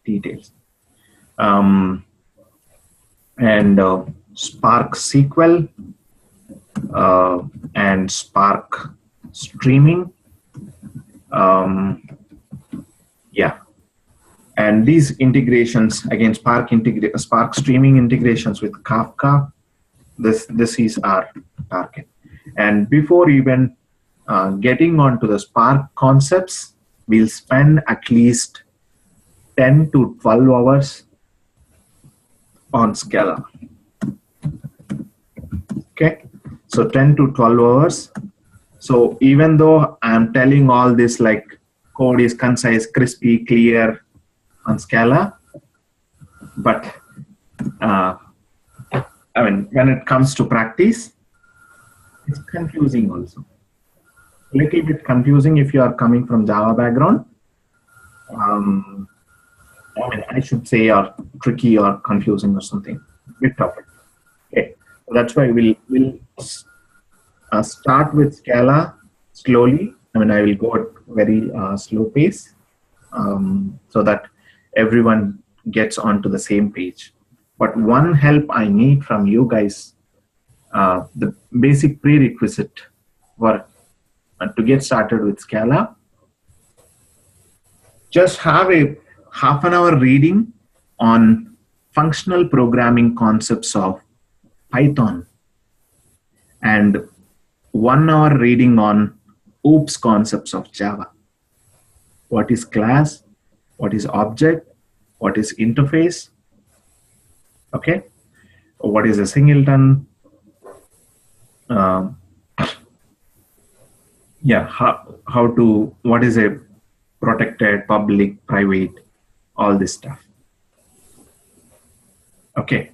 details. And Spark SQL and Spark streaming. Yeah, and these integrations again, Spark streaming integrations with Kafka. This is our target. And before even getting onto the Spark concepts, we'll spend at least 10 to 12 hours on Scala. Okay, so 10 to 12 hours. So even though I'm telling all this like code is concise, crispy, clear on Scala, but I mean, when it comes to practice, it's confusing also. A little bit confusing if you are coming from Java background. I mean, I should say, or tricky or confusing or something. Bit tough. Okay, so that's why we'll start with Scala slowly. I mean, I will go at very slow pace so that everyone gets onto the same page. But one help I need from you guys, the basic prerequisite for to get started with Scala, just have a half an hour reading on functional programming concepts of Python and 1 hour reading on OOPS concepts of Java. What is class? What is object? What is interface? Okay. What is a singleton? Yeah, what is a protected, public, private, all this stuff. Okay.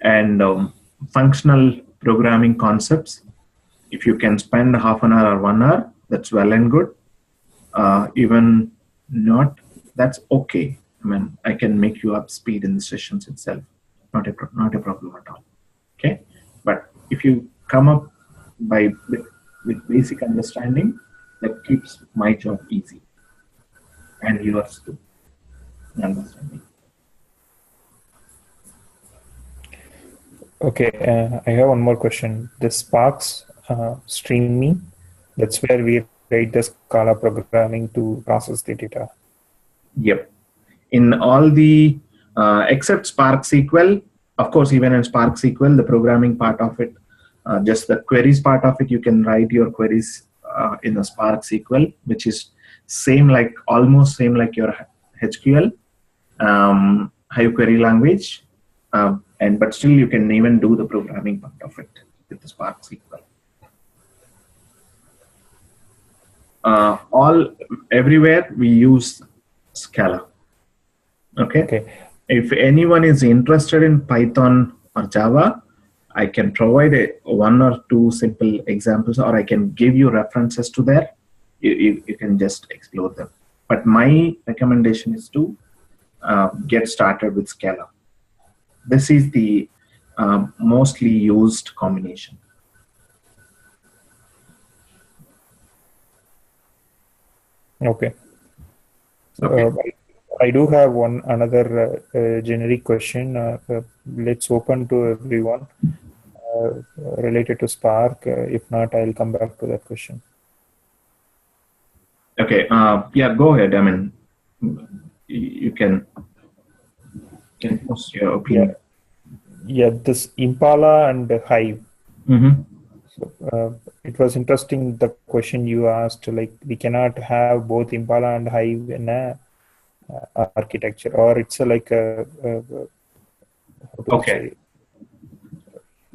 And functional programming concepts, if you can spend half an hour or 1 hour, that's well and good. Even not, that's okay. I mean, I can make you up speed in the sessions itself. Not a problem at all. Okay. But if you come up with basic understanding, that keeps my job easy and yours too. Understanding. Okay, I have one more question. The Sparks streaming, that's where we write the Scala programming to process the data. Yep. In all the, except Spark SQL, of course, even in Spark SQL, the programming part of it, just the queries part of it, you can write your queries in the Spark SQL, which is almost same like your SQL, Hive query language. But still you can even do the programming part of it with the Spark SQL. Everywhere we use Scala. Okay. If anyone is interested in Python or Java, I can provide one or two simple examples, or I can give you references to there. You can just explore them. But my recommendation is to get started with Scala. This is the mostly used combination. Okay. I do have another generic question. Let's open to everyone related to Spark. If not, I'll come back to that question. Okay. Yeah, go ahead. I mean, you can post your opinion. Yeah, this Impala and Hive. Mm-hmm. So, it was interesting the question you asked. Like, we cannot have both Impala and Hive in a architecture, or it's like a okay.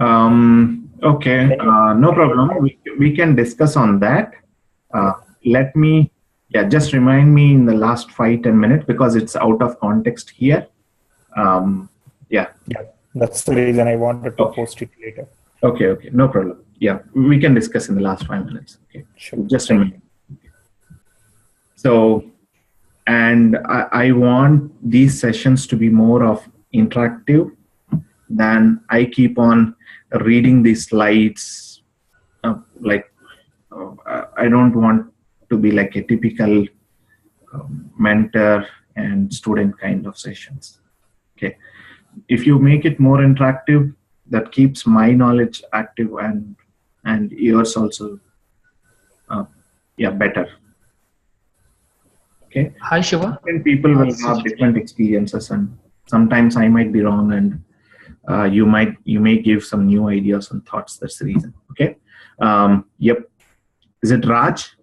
Okay. No problem. We can discuss on that. Let me. Yeah, just remind me in the last 5-10 minutes because it's out of context here. Yeah. Yeah, that's the reason I wanted to post it later. Okay, no problem. Yeah, we can discuss in the last 5 minutes. Okay, sure. Just remind me. So, and I want these sessions to be more of interactive than I keep on reading these slides. I don't want to be like a typical mentor and student kind of sessions. Okay, if you make it more interactive, that keeps my knowledge active and yours also better. Okay. Hi Shiva. Different people will have different experiences, and sometimes I might be wrong, and you may give some new ideas and thoughts. That's the reason. Okay. Yep. Is it Raj?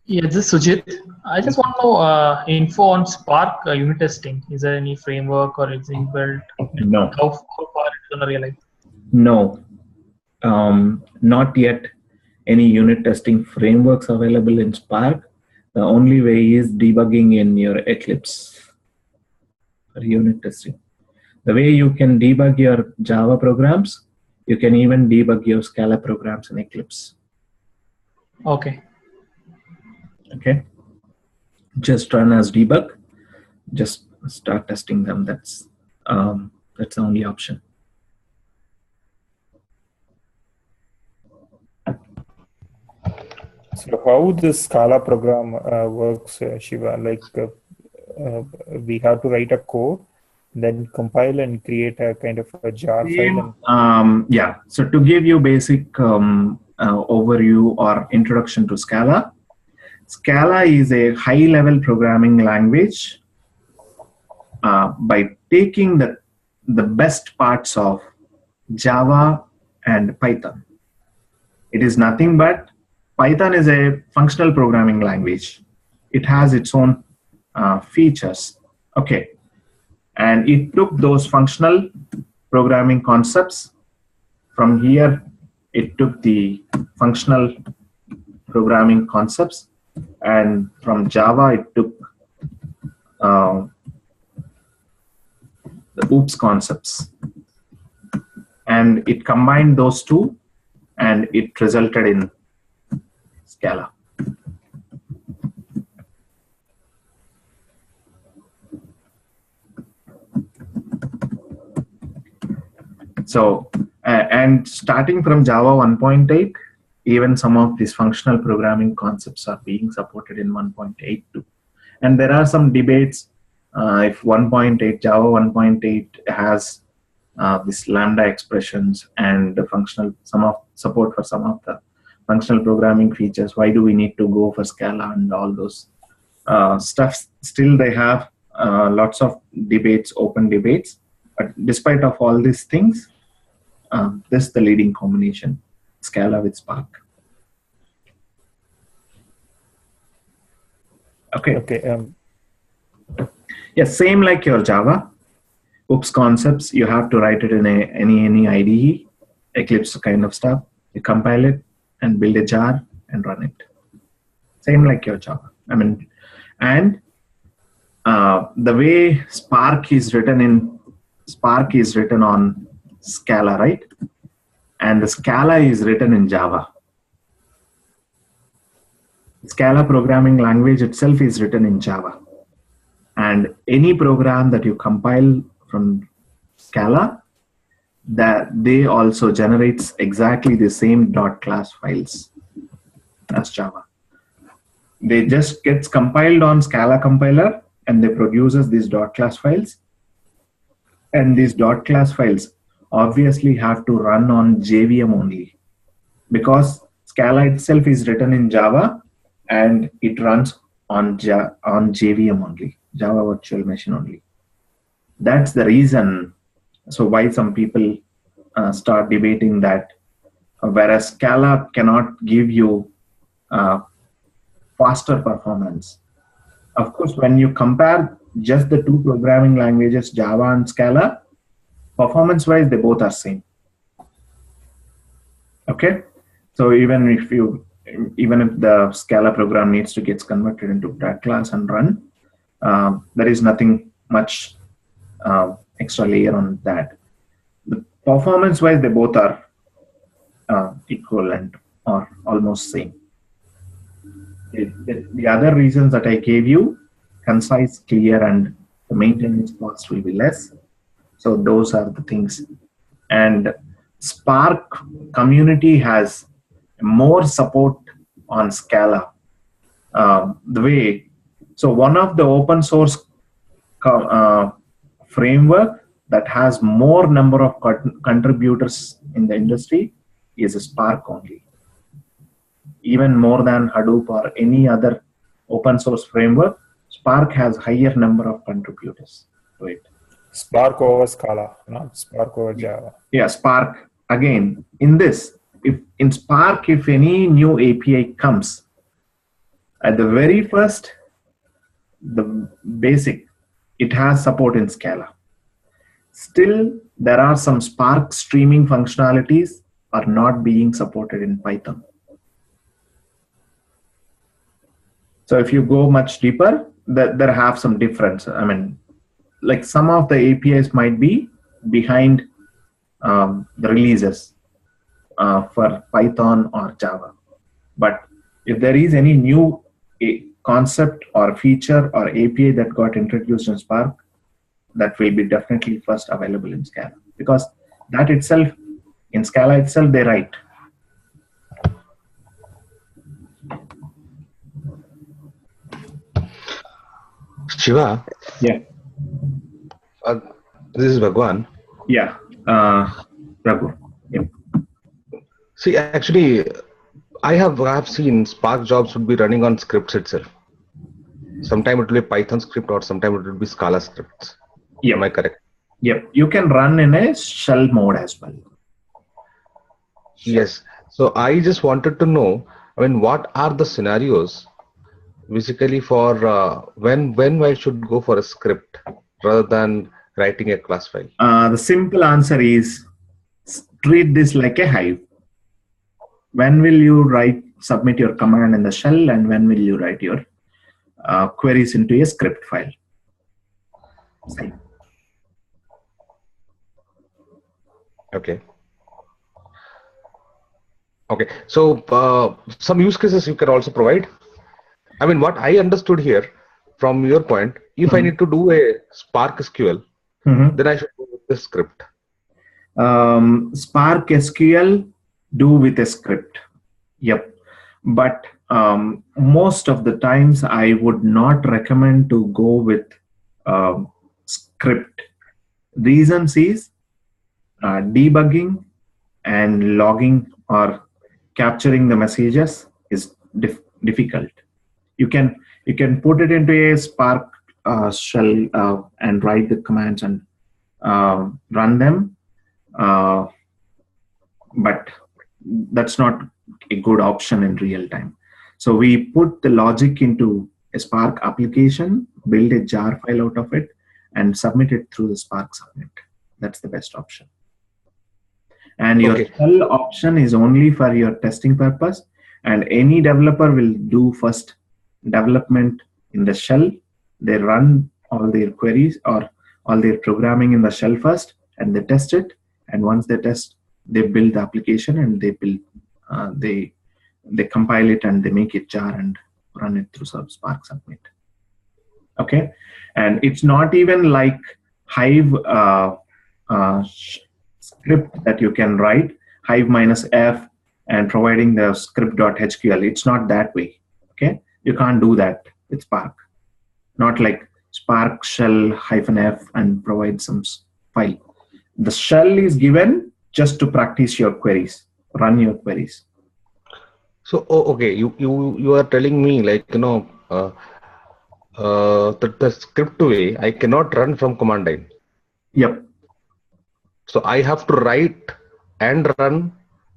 Yeah, this is Sujit. I just want to know info on Spark unit testing. Is there any framework or is it built? No. How far it's gonna realize? No. Not yet any unit testing frameworks available in Spark. The only way is debugging in your Eclipse for unit testing. The way you can debug your Java programs, you can even debug your Scala programs in Eclipse. Okay. Okay. Just run as debug. Just start testing them. That's the only option. So how this Scala program works, Shiva? Like we have to write a code, then compile and create a kind of a jar file. Yeah. So to give you basic overview or introduction to Scala, Scala is a high-level programming language by taking the best parts of Java and Python. It is nothing but Python is a functional programming language. It has its own features. Okay. And it took those functional programming concepts. From here, it took the functional programming concepts. And from Java, it took the OOPS concepts. And it combined those two, and it resulted in Scala. So, and starting from Java 1.8, even some of these functional programming concepts are being supported in 1.8 too. And there are some debates if 1.8, Java 1.8 has this lambda expressions and the support for some of the functional programming features. Why do we need to go for Scala and all those stuff? Still, they have lots of debates, open debates. But despite of all these things, this is the leading combination, Scala with Spark. Okay. Yeah, same like your Java. OOPS concepts, you have to write it in any IDE, Eclipse kind of stuff. You compile it and build a jar and run it. Same like your Java. I mean, and the way Spark is written on Scala, right? and the Scala is written in Java. Scala programming language itself is written in Java. And any program that you compile from Scala, that they also generates exactly the same .class files as Java. They just gets compiled on Scala compiler and they produces these .class files. And these .class files obviously have to run on JVM only, because Scala itself is written in Java and it runs on JVM only, Java Virtual Machine only. That's the reason. So why some people start debating that, whereas Scala cannot give you faster performance. Of course, when you compare just the two programming languages, Java and Scala, performance-wise, they both are same. Okay, so even if the Scala program needs to get converted into that class and run, there is nothing much extra layer on that. The performance-wise, they both are equivalent or almost same. The other reasons that I gave you, concise, clear, and the maintenance cost will be less. So those are the things. And Spark community has more support on Scala. So one of the open source framework that has more number of contributors in the industry is Spark only. Even more than Hadoop or any other open source framework, Spark has higher number of contributors to it. Spark over Scala, not Spark over Java. Yeah, Spark. Again, in Spark, if any new API comes, at the very first, the basic, it has support in Scala. Still, there are some Spark streaming functionalities are not being supported in Python. So if you go much deeper, there have some difference. I mean, like some of the APIs might be behind the releases for Python or Java. But if there is any new concept or feature or API that got introduced in Spark, that will be definitely first available in Scala, because that itself, in Scala itself, they write. Shiva? Yeah. This is Bhagwan. Yeah. Raghu. Yeah. See, actually, I have seen Spark jobs would be running on scripts itself. Sometime it will be Python script or sometime it will be Scala scripts. Yep. Am I correct? Yep. You can run in a shell mode as well. Yes. So I just wanted to know, I mean, what are the scenarios basically for when I should go for a script rather than writing a class file? The simple answer is treat this like a hive. When will you submit your command in the shell, and when will you write your queries into a script file? Same. Okay. Okay. So some use cases you can also provide. I mean, what I understood here from your point, if I need to do a Spark SQL, then I should go with the script. Spark SQL, do with a script. Yep. But most of the times I would not recommend to go with script. Reasons is debugging and logging or capturing the messages is difficult. You can put it into a Spark shell and write the commands and run them, but that's not a good option in real time. So we put the logic into a Spark application, build a jar file out of it, and submit it through the Spark submit. That's the best option. And your shell option is only for your testing purpose, and any developer will do first development in the shell. They run all their queries or all their programming in the shell first, and they test it. And once they test they build the application and they build they compile it and they make it jar and run it through Spark Submit. Okay, and it's not even like Hive script that you can write Hive -f and providing the script.html. It's not that way. Okay, you can't do that with Spark. Not like Spark shell -f and provide some file. The shell is given just to practice your queries, run your queries. So okay, you are telling me like the script way I cannot run from command line. Yep. So I have to write and run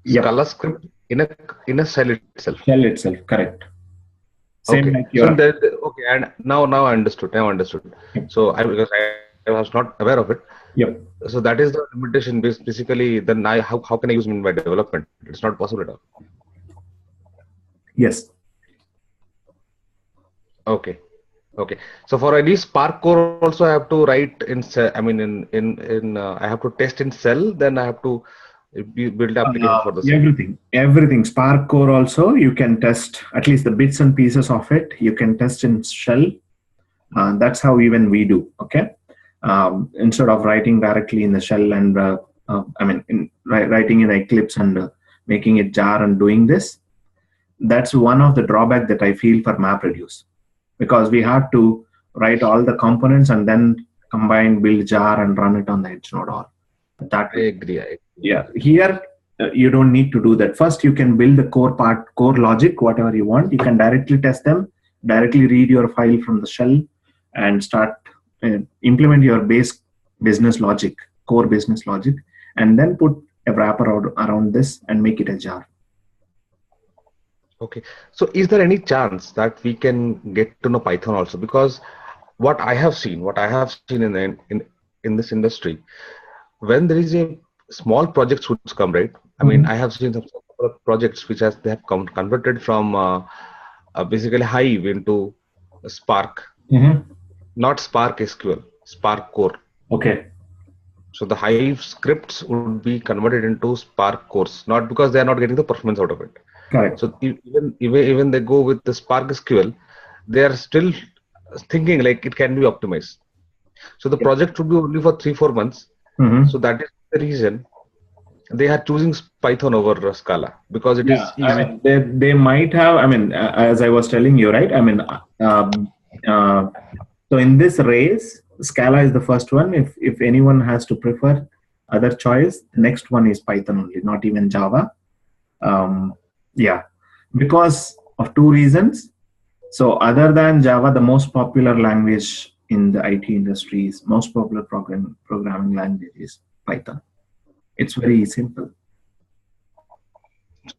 Scala script in a shell itself. Shell itself, correct. Same okay. Like okay, and now I understood. Yep. So because I was not aware of it. Yep. So that is the limitation. Basically, then how can I use it in my development? It's not possible at all. Yes. Okay. So for any Spark core also I have to write in cell. I mean I have to test in cell. Then I have to build application for the everything. Spark core also you can test at least the bits and pieces of it. You can test in shell. That's how even we do. Okay. Instead of writing directly in the shell and writing in Eclipse and making it jar and doing this. That's one of the drawback that I feel for MapReduce, because we have to write all the components and then combine, build jar and run it on the edge node. All that I agree. Yeah, here you don't need to do that. First, you can build the core logic, whatever you want. You can directly test them, directly read your file from the shell, and start implement your base business logic, core business logic, and then put a wrapper around this and make it a jar. Okay, so is there any chance that we can get to know Python also? Because what I have seen in this industry, when there is a small projects which come, right? I mean, I have seen some projects which they have converted from basically Hive into Spark, not Spark SQL, Spark core. Okay. So the Hive scripts would be converted into Spark cores, not because they are not getting the performance out of it. Correct. So even they go with the Spark SQL, they are still thinking like it can be optimized. So the project would be only for 3-4 months. So that is the reason they are choosing Python over Scala, because it is easy. I mean, they might have. I mean, as I was telling you, right? I mean, so in this race, Scala is the first one. If anyone has to prefer other choice, the next one is Python only, not even Java. Yeah, because of 2 reasons. So other than Java, the most popular language in the IT industry is most popular programming language is Python. It's very simple.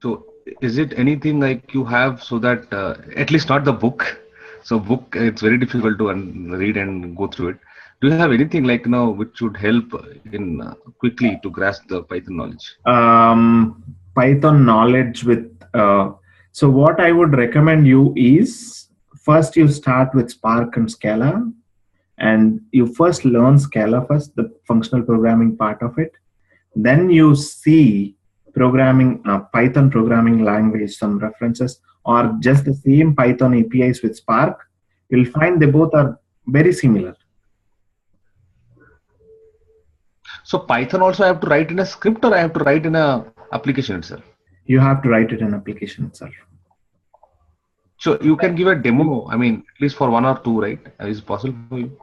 So is it anything like you have so that at least not the book? So book, it's very difficult to read and go through it. Do you have anything like which would help in quickly to grasp the Python knowledge? Python knowledge with so what I would recommend you is first you start with Spark and Scala, and you first learn Scala first, the functional programming part of it. Then you see programming Python programming language, some references, or just the same Python APIs with Spark. You'll find they both are very similar. So Python also I have to write in a script, or I have to write in a application itself? You have to write it in application itself. So you can give a demo, I mean, at least for 1 or 2, right? Is it possible for you?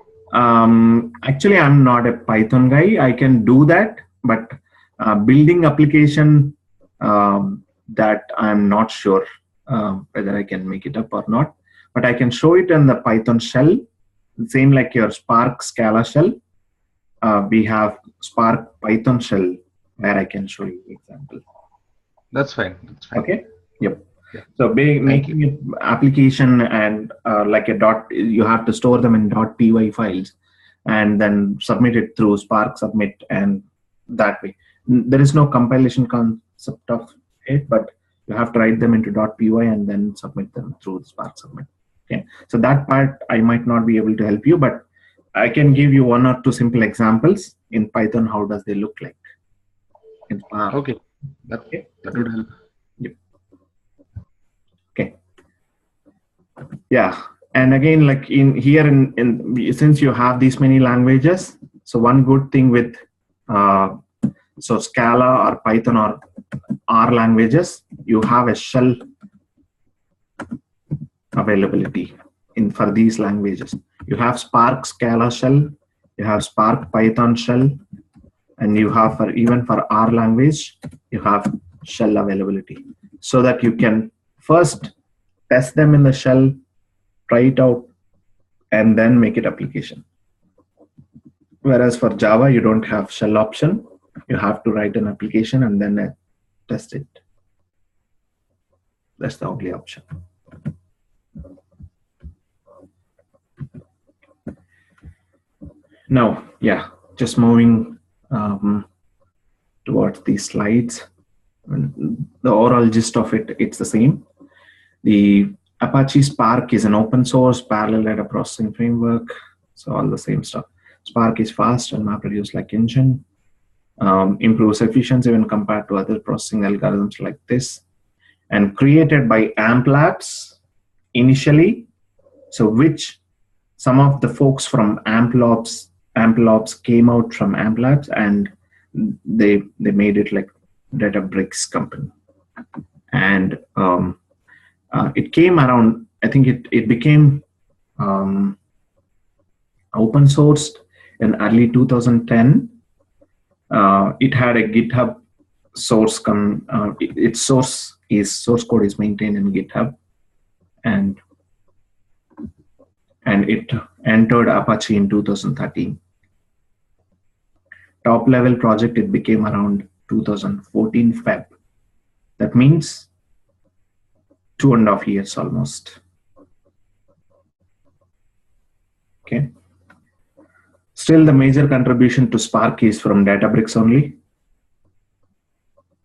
Actually, I'm not a Python guy. I can do that, but building application, that I'm not sure whether I can make it up or not. But I can show it in the Python shell, same like your Spark Scala shell. We have Spark Python shell where I can show you example. That's fine. Okay. Yep. Yeah. So making it application and like a dot, you have to store them in .py files and then submit it through Spark Submit, and that way. There is no compilation concept of it, but you have to write them into .py and then submit them through the Spark Submit. Okay. So that part I might not be able to help you, but I can give you 1 or 2 simple examples in Python. How does they look like in Spark. Okay, that would help. Yep. Okay. Yeah, and again, like in here, since you have these many languages, so one good thing with so Scala or Python or R languages, you have a shell availability for these languages. You have Spark Scala shell, you have Spark Python shell, and you have even for R language, you have shell availability, so that you can first test them in the shell, try it out, and then make it application. Whereas for Java, you don't have shell option. You have to write an application and then test it. That's the only option. Now, yeah, just moving towards these slides. The overall gist of it, it's the same. The Apache Spark is an open source parallel data processing framework. So all the same stuff. Spark is fast and MapReduce like engine. Improves efficiency when compared to other processing algorithms like this. And created by AMP Labs initially. So which some of the folks from AMP Labs came out from AMP Labs, and they made it like Databricks company. And it came around, I think it became open sourced in early 2010. It had a GitHub source its source code is maintained in GitHub, and it entered Apache in 2013. Top level project, it became around 2014 Feb. That means 2.5 years almost. Okay. Still, the major contribution to Spark is from Databricks only.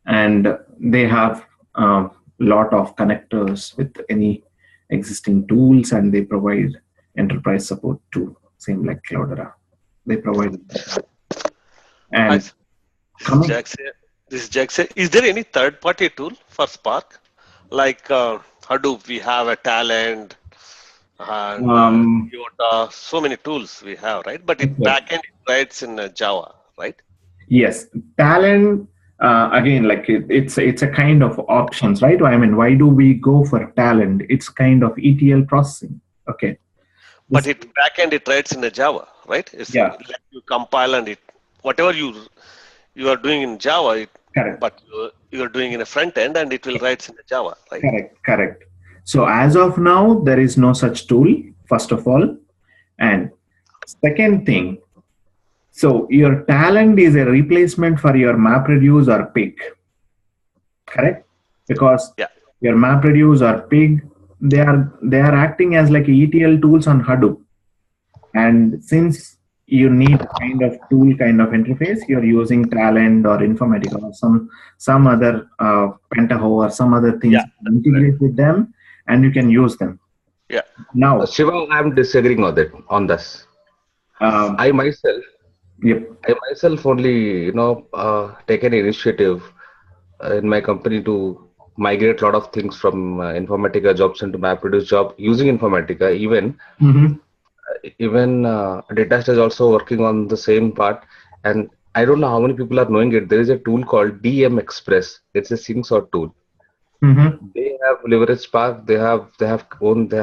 And they have a lot of connectors with any existing tools, and they provide enterprise support too, same like Cloudera. They provide. And this is Jack here. Is there any third-party tool for Spark? Like Hadoop, we have a Talent, and Iota, so many tools we have, right? But it backend it writes in Java, right? Yes, Talent. Again, like it's a kind of options, right? I mean, why do we go for Talent? It's kind of ETL processing. Okay. But it backend it writes in the Java, right? It's like you compile and it whatever you are doing in Java, but you are doing in a front end and it will write in the Java, right? Correct. So as of now, there is no such tool, first of all. And second thing, so your Talent is a replacement for your MapReduce or Pig, correct? Because your MapReduce or Pig, they are acting as like ETL tools on Hadoop. And since you need kind of tool kind of interface, you're using Talent or Informatica or some other Pentaho or some other things to integrate with them, and you can use them. Yeah. Now, Shiva, I'm disagreeing on this. I myself only take an initiative in my company to migrate a lot of things from Informatica jobs into MapReduce job using Informatica. Even Datastage is also working on the same part, and I don't know how many people are knowing it. There is a tool called DM Express. It's a SyncSort tool. They have leveraged Spark. They're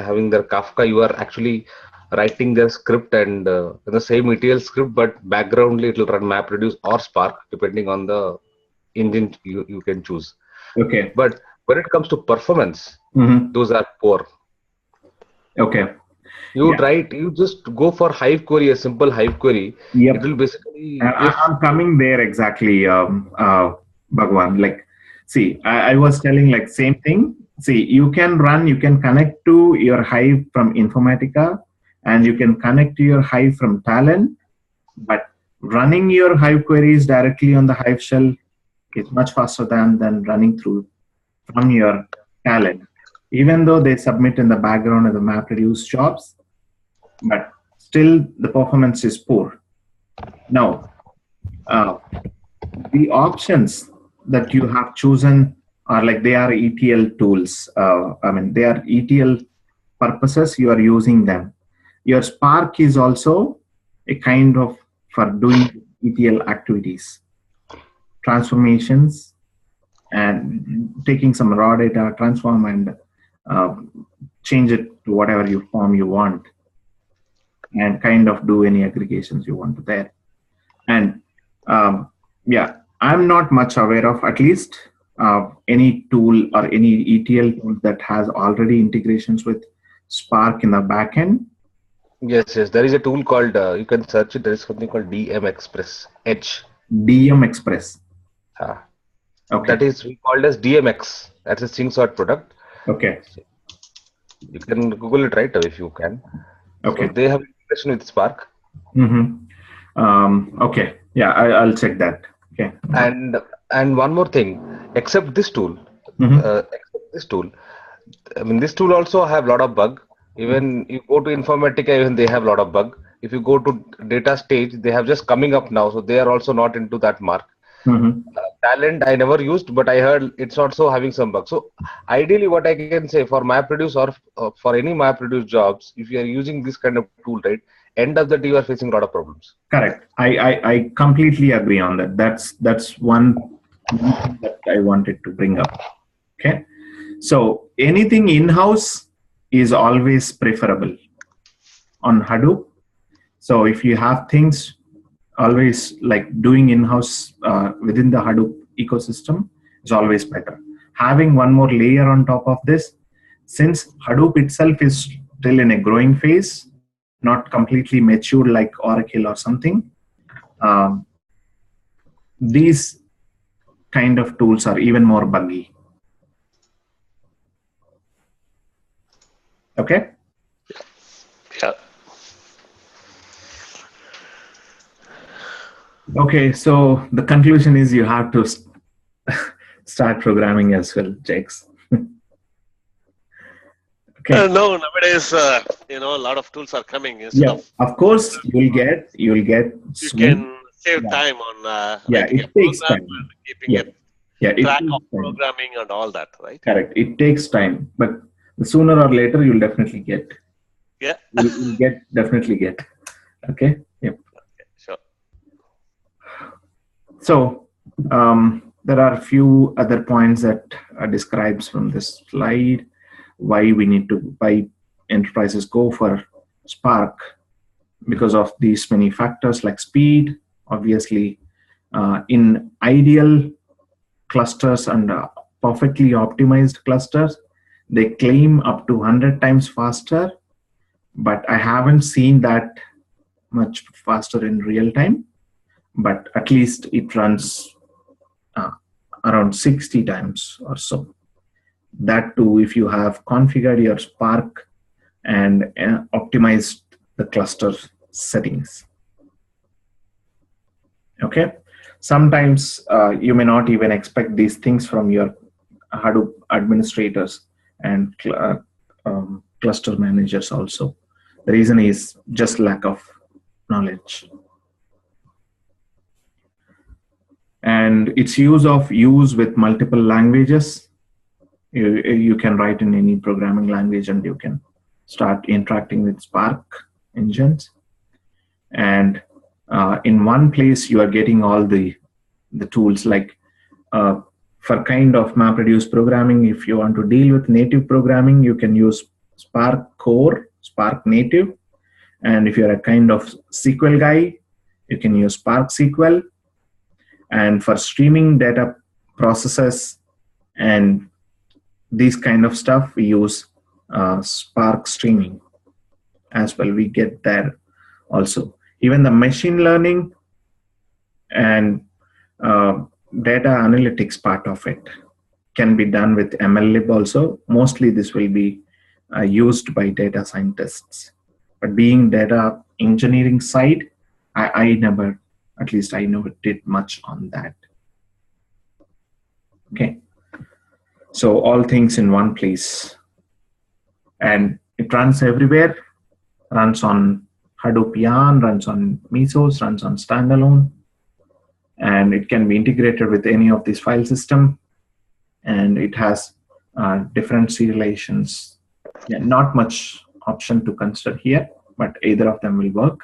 having their Kafka. You are actually writing their script and the same ETL script, but backgroundly it will run MapReduce or Spark depending on the engine you can choose. Okay. But when it comes to performance, those are poor. Okay. You just go for Hive query, a simple Hive query. It will basically. I'm coming there exactly, Bhagwan. Like, see, I was telling like same thing. See, you can connect to your Hive from Informatica, and you can connect to your Hive from Talent. But running your Hive queries directly on the Hive shell is much faster than running through from your Talent. Even though they submit in the background of the MapReduce jobs, but still the performance is poor. Now, the options that you have chosen are like they are ETL tools. I mean, they are ETL purposes. You are using them. Your Spark is also a kind of for doing ETL activities, transformations, and taking some raw data, transform and change it to whatever form you want, and kind of do any aggregations you want to there. And yeah, I'm not much aware of at least any tool or any ETL tool that has already integrations with Spark in the backend. Yes, there is a tool called, you can search it, there is something called DM Express Edge. DM Express. Okay. That is called as DMX. That's a SingSort product. Okay. You can Google it right if you can. Okay. So they have integration with Spark. Okay. Yeah, I'll check that. Okay. And one more thing, except this tool, I mean, this tool also have a lot of bug. Even you go to Informatica, even they have a lot of bug. If you go to data stage, they have just coming up now, so they are also not into that mark. Talent I never used, but I heard it's also having some bugs. So ideally, what I can say for MapReduce or for any MapReduce jobs, if you are using this kind of tool, right, end of the day you are facing a lot of problems. Correct. I completely agree on that. That's one thing that I wanted to bring up. Okay. So anything in-house is always preferable on Hadoop. So if you have things always like doing in-house within the Hadoop ecosystem is always better. Having one more layer on top of this, since Hadoop itself is still in a growing phase, not completely matured like Oracle or something, these kind of tools are even more buggy. Okay? Yeah. Okay, so the conclusion is you have to start programming as well, Jakes. Okay. No, nowadays, a lot of tools are coming. Of course, you'll get. You can save time on writing a program and keeping a track of programming and all that, right? Correct. It takes time, but sooner or later you'll definitely get. Yeah. You'll definitely get. Okay. Yep. Okay, sure. So there are a few other points that describes from this slide why enterprises go for Spark because of these many factors like speed. Obviously, in ideal clusters and perfectly optimized clusters, they claim up to 100 times faster, but I haven't seen that much faster in real time. But at least it runs around 60 times or so. That too, if you have configured your Spark and optimized the cluster settings. Okay. Sometimes you may not even expect these things from your Hadoop administrators and cluster managers also. The reason is just lack of knowledge. And its use with multiple languages. You can write in any programming language and you can start interacting with Spark engines. And in one place, you are getting all the tools like for kind of MapReduce programming. If you want to deal with native programming, you can use Spark Core, Spark Native. And if you're a kind of SQL guy, you can use Spark SQL. And for streaming data processes and these kind of stuff, we use Spark Streaming as well. We get there also. Even the machine learning and data analytics part of it can be done with MLlib also. Mostly this will be used by data scientists. But being data engineering side, I never did much on that. Okay. So all things in one place. And it runs everywhere, runs on Hadoop Yarn, runs on Mesos, runs on standalone. and it can be integrated with any of these file system, and it has different serializations. Yeah, not much option to consider here, but either of them will work.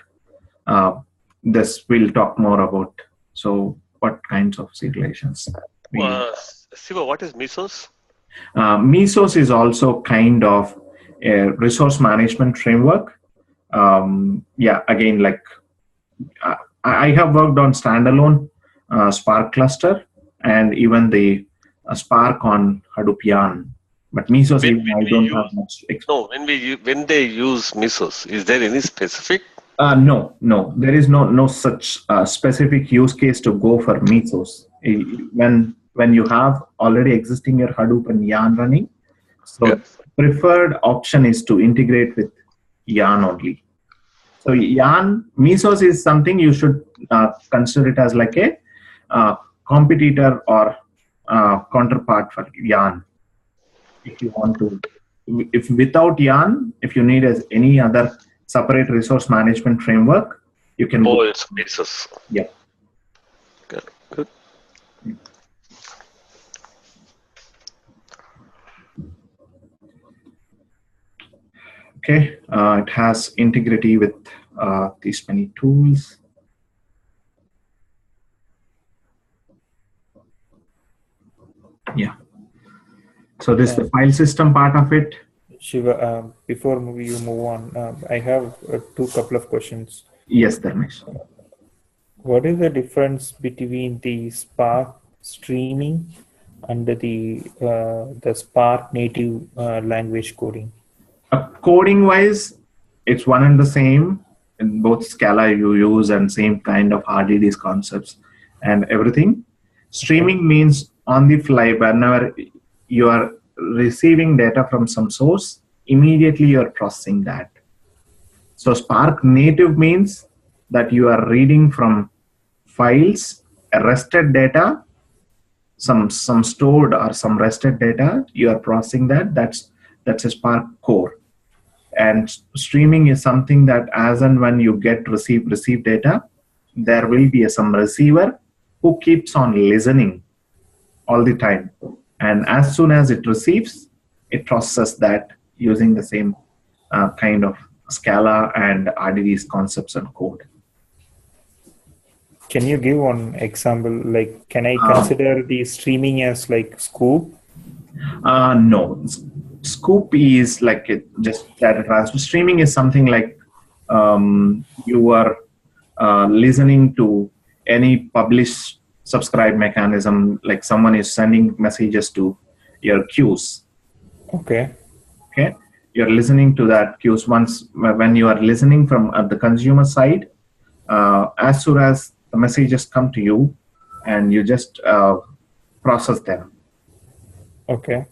This we'll talk more about. So what kinds of serializations? Siva, what is Mesos? Mesos is also kind of a resource management framework. Yeah, again, like I have worked on standalone Spark cluster and even the Spark on Hadoop Yarn. But Mesos, I don't have much experience. No, when they use Mesos, is there any specific? No. There is no such specific use case to go for Mesos. When you have already existing your Hadoop and Yarn running, so preferred option is to integrate with Yarn only. So Yarn, Mesos is something you should consider it as like a competitor or counterpart for Yarn. If you want to, if without Yarn, if you need any other separate resource management framework, you can. Oh, it's Mesos. Yeah. Good. Okay, it has integrity with these many tools. Yeah. So this is the file system part of it. Shiva, before you move on, I have couple of questions. Yes, Dharmesh. What is the difference between the Spark streaming and the Spark native language coding? Coding wise, it's one and the same. In both Scala you use and same kind of RDDs concepts and everything. Streaming means on the fly, whenever you are receiving data from some source, immediately you are processing that. So Spark native means that you are reading from files, rested data, some stored or some rested data, you are processing that. That's a Spark core. And streaming is something that as and when you get receive data, there will be some receiver who keeps on listening all the time. And as soon as it receives, it processes that using the same kind of Scala and RDD's concepts and code. Can you give one example? Like, can I consider the streaming as like Scoop? No. Scoop is like just data transfer. Streaming is something like you are listening to any publish subscribe mechanism, like someone is sending messages to your queues. Okay. You're listening to that queues. Once when you are listening from the consumer side, as soon as the messages come to you, and you just process them. Okay.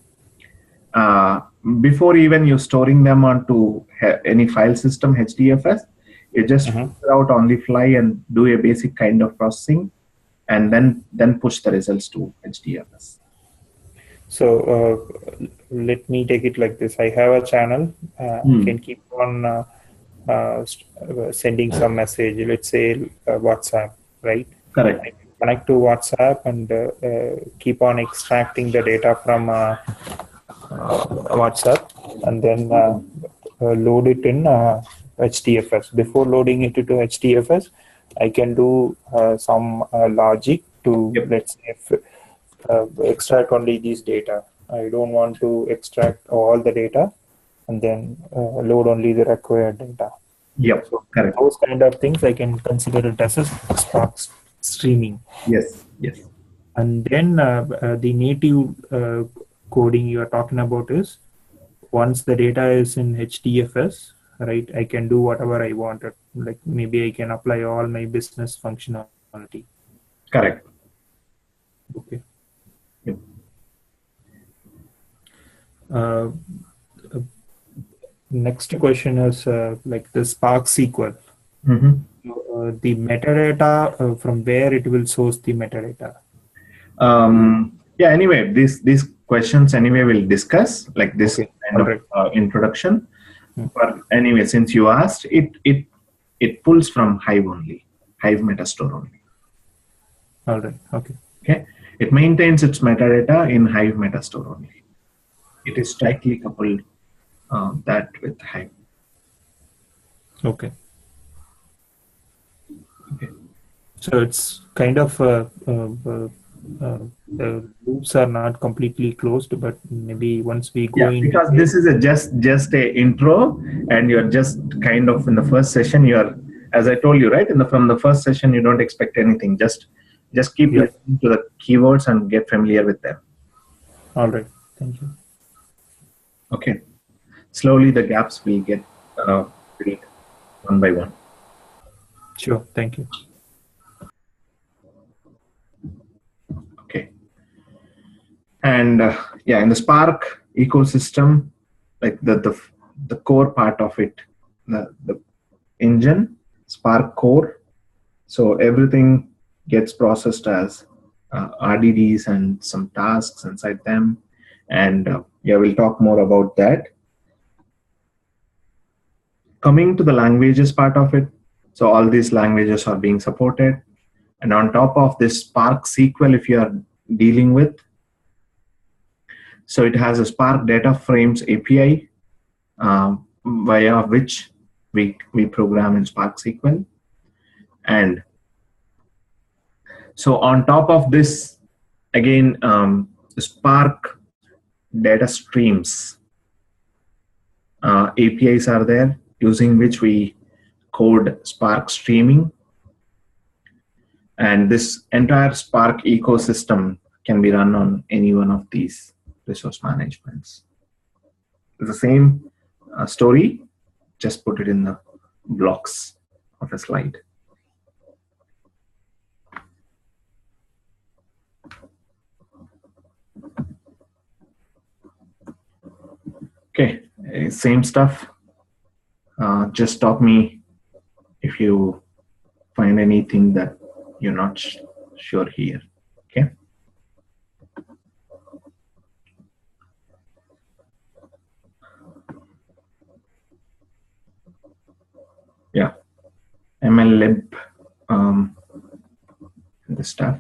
Before even you storing them onto any file system, HDFS, you just figure out on the fly and do a basic kind of processing, and then push the results to HDFS. So let me take it like this. I have a channel. I can keep on sending some message. Let's say WhatsApp, right? Correct. I connect to WhatsApp and keep on extracting the data from WhatsApp, and then load it in HDFS. Before loading it into HDFS, I can do some logic to, let's say, extract only these data. I don't want to extract all the data and then load only the required data. Yep, so correct. Those kind of things I can consider it as a Spark streaming. Yes. And then the native coding you are talking about is once the data is in HDFS, right? I can do whatever I wanted. Like maybe I can apply all my business functionality. Correct. Okay. Yep. Next question is like the Spark SQL. The metadata, from where it will source the metadata? Yeah, anyway, these questions anyway we'll discuss, like this kind of introduction. But anyway, since you asked, it pulls from Hive only, Hive Metastore only. All right. Okay. Okay. It maintains its metadata in Hive Metastore only. It is tightly coupled that with Hive. Okay. Okay. So it's kind of the loops are not completely closed, but maybe once we go in. Because this is a just a intro, and you're just kind of in the first session. You're, as I told you, right? From the first session, you don't expect anything. Just keep listening to the keywords and get familiar with them. All right. Thank you. Okay. Slowly, the gaps will get filled one by one. Sure. Thank you. Okay. And in the Spark ecosystem, like the core part of it, the engine, Spark core. So everything gets processed as RDDs and some tasks inside them. And we'll talk more about that. Coming to the languages part of it, so all these languages are being supported. And on top of this Spark SQL, if you are dealing with, so it has a Spark Data Frames API via which we program in Spark SQL. And so on top of this, again, the Spark data streams APIs are there, using which we code Spark streaming. And this entire Spark ecosystem can be run on any one of these resource managements. The same story, just put it in the blocks of a slide. Okay, same stuff. Just stop me if you find anything that you're not sure here. Okay. Yeah, MLlib, this stuff.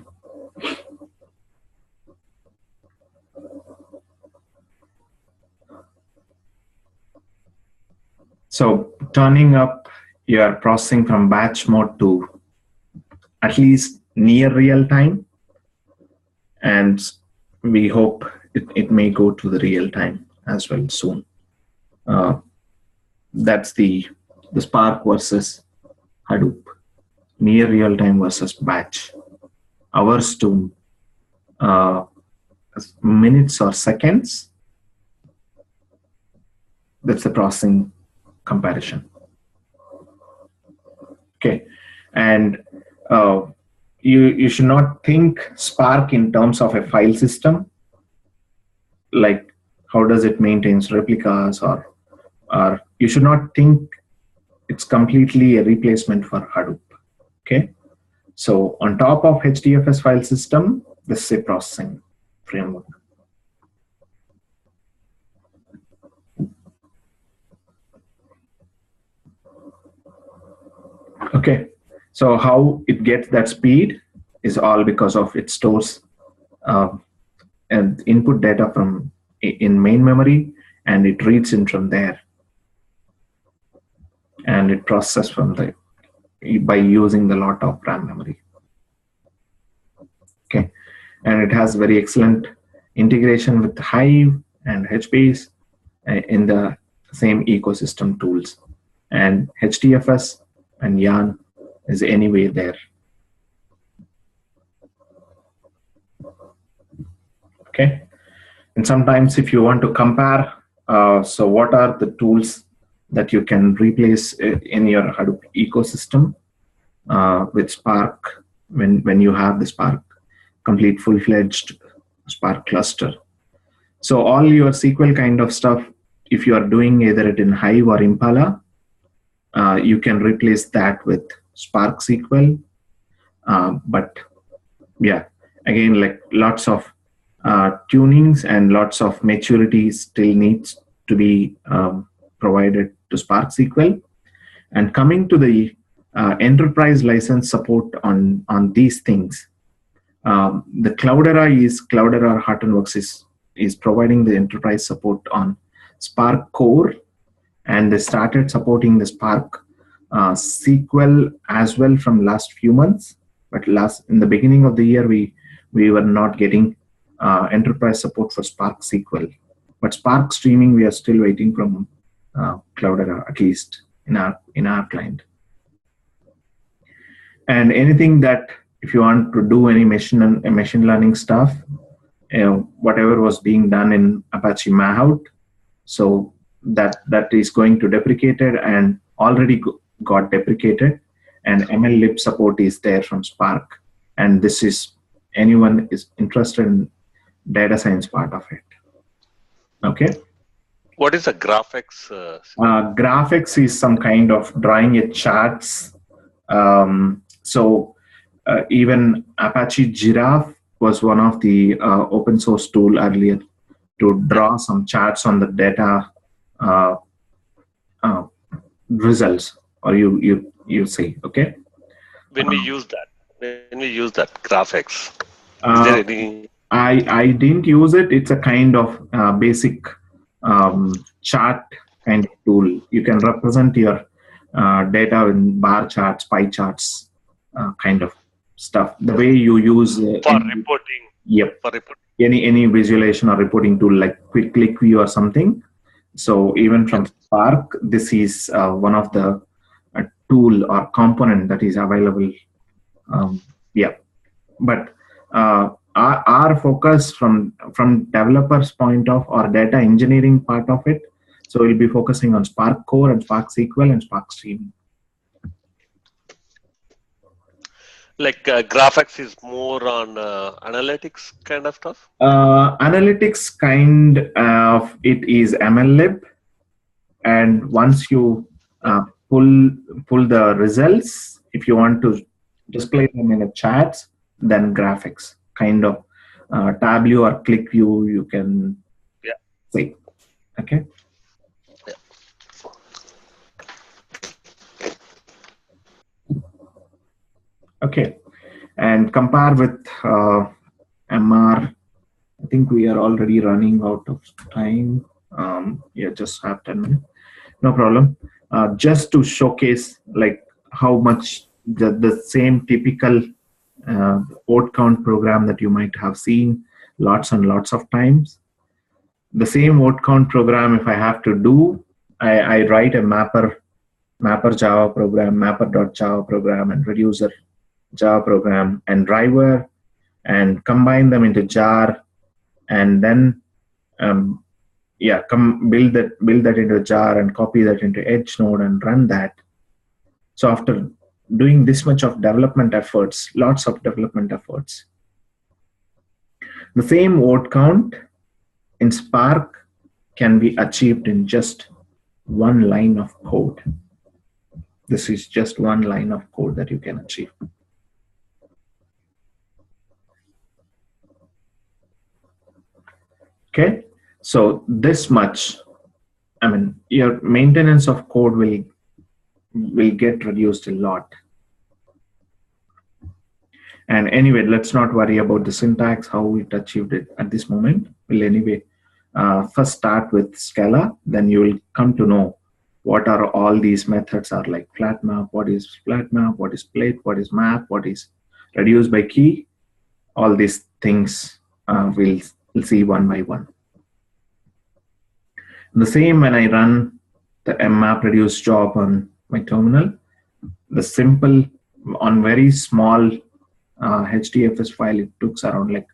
So turning up your processing from batch mode to at least near real time, and we hope it may go to the real time as well soon. That's the Spark versus Hadoop, near real time versus batch. Hours to minutes or seconds. That's the processing comparison. Okay, and you should not think Spark in terms of a file system, like how does it maintains replicas, or you should not think it's completely a replacement for Hadoop. Okay, so on top of HDFS file system, this is a processing framework. Okay, so how it gets that speed is all because of it stores and input data from in main memory, and it reads in from there, and it processes from the by using the lot of RAM memory. Okay, and it has very excellent integration with Hive and HBase in the same ecosystem tools, and HDFS and Yarn is anyway there. Okay, and sometimes if you want to compare, so what are the tools that you can replace in your Hadoop ecosystem with Spark when you have the Spark complete full-fledged Spark cluster. So all your SQL kind of stuff, if you are doing either it in Hive or Impala, you can replace that with Spark SQL. But yeah, again, like lots of tunings and lots of maturity still needs to be provided to Spark SQL. And coming to the enterprise license support on these things, The Cloudera Hortonworks is providing the enterprise support on Spark Core, and they started supporting the Spark SQL as well from last few months. But in the beginning of the year, we were not getting enterprise support for Spark SQL. But Spark streaming, we are still waiting from Cloudera, at least in our client. And anything that, if you want to do any machine learning stuff, whatever was being done in Apache Mahout, so that is going to deprecated and already got deprecated, and MLlib support is there from Spark, and this is anyone is interested in data science part of it. Okay. What is a GraphX? GraphX is some kind of drawing a charts. Even Apache Giraffe was one of the open source tool earlier to draw some charts on the data results, or you say, okay. When we use that GraphX, is there any? I didn't use it. It's a kind of basic chart kind of tool. You can represent your data in bar charts, pie charts, kind of stuff. The way you use for reporting. Yep. For reporting. Any visualization or reporting tool like Quick Click View or something. So even from Spark, this is one of the tool or component that is available. But our focus from developers' point of or data engineering part of it, so we'll be focusing on Spark Core and Spark SQL and Spark Streaming. Like GraphX is more on analytics kind of stuff? Analytics kind of it is MLlib, and once you pull the results, if you want to display them in a chart, then GraphX kind of Tableau or Click View you can see. Okay. Okay, and compare with MR. I think we are already running out of time. Just have 10 minutes. No problem. Just to showcase like how much the same typical word count program that you might have seen lots and lots of times. The same word count program, if I have to do, I write a mapper Java program, mapper.java program, and reducer Java program and driver, and combine them into jar, and then build that into a jar and copy that into Edge node and run that. So after doing this much of development efforts, lots of development efforts, the same word count in Spark can be achieved in just one line of code. This is just one line of code that you can achieve. Okay, so this much, I mean, your maintenance of code will get reduced a lot. And anyway, let's not worry about the syntax, how it achieved it at this moment. We'll anyway first start with Scala, then you will come to know what are all these methods are like flat map, what is flat map, what is split, what is map, what is reduce by key. All these things we'll see one by one. The same when I run the mmap reduce job on my terminal, the simple on very small HDFS file, it took around like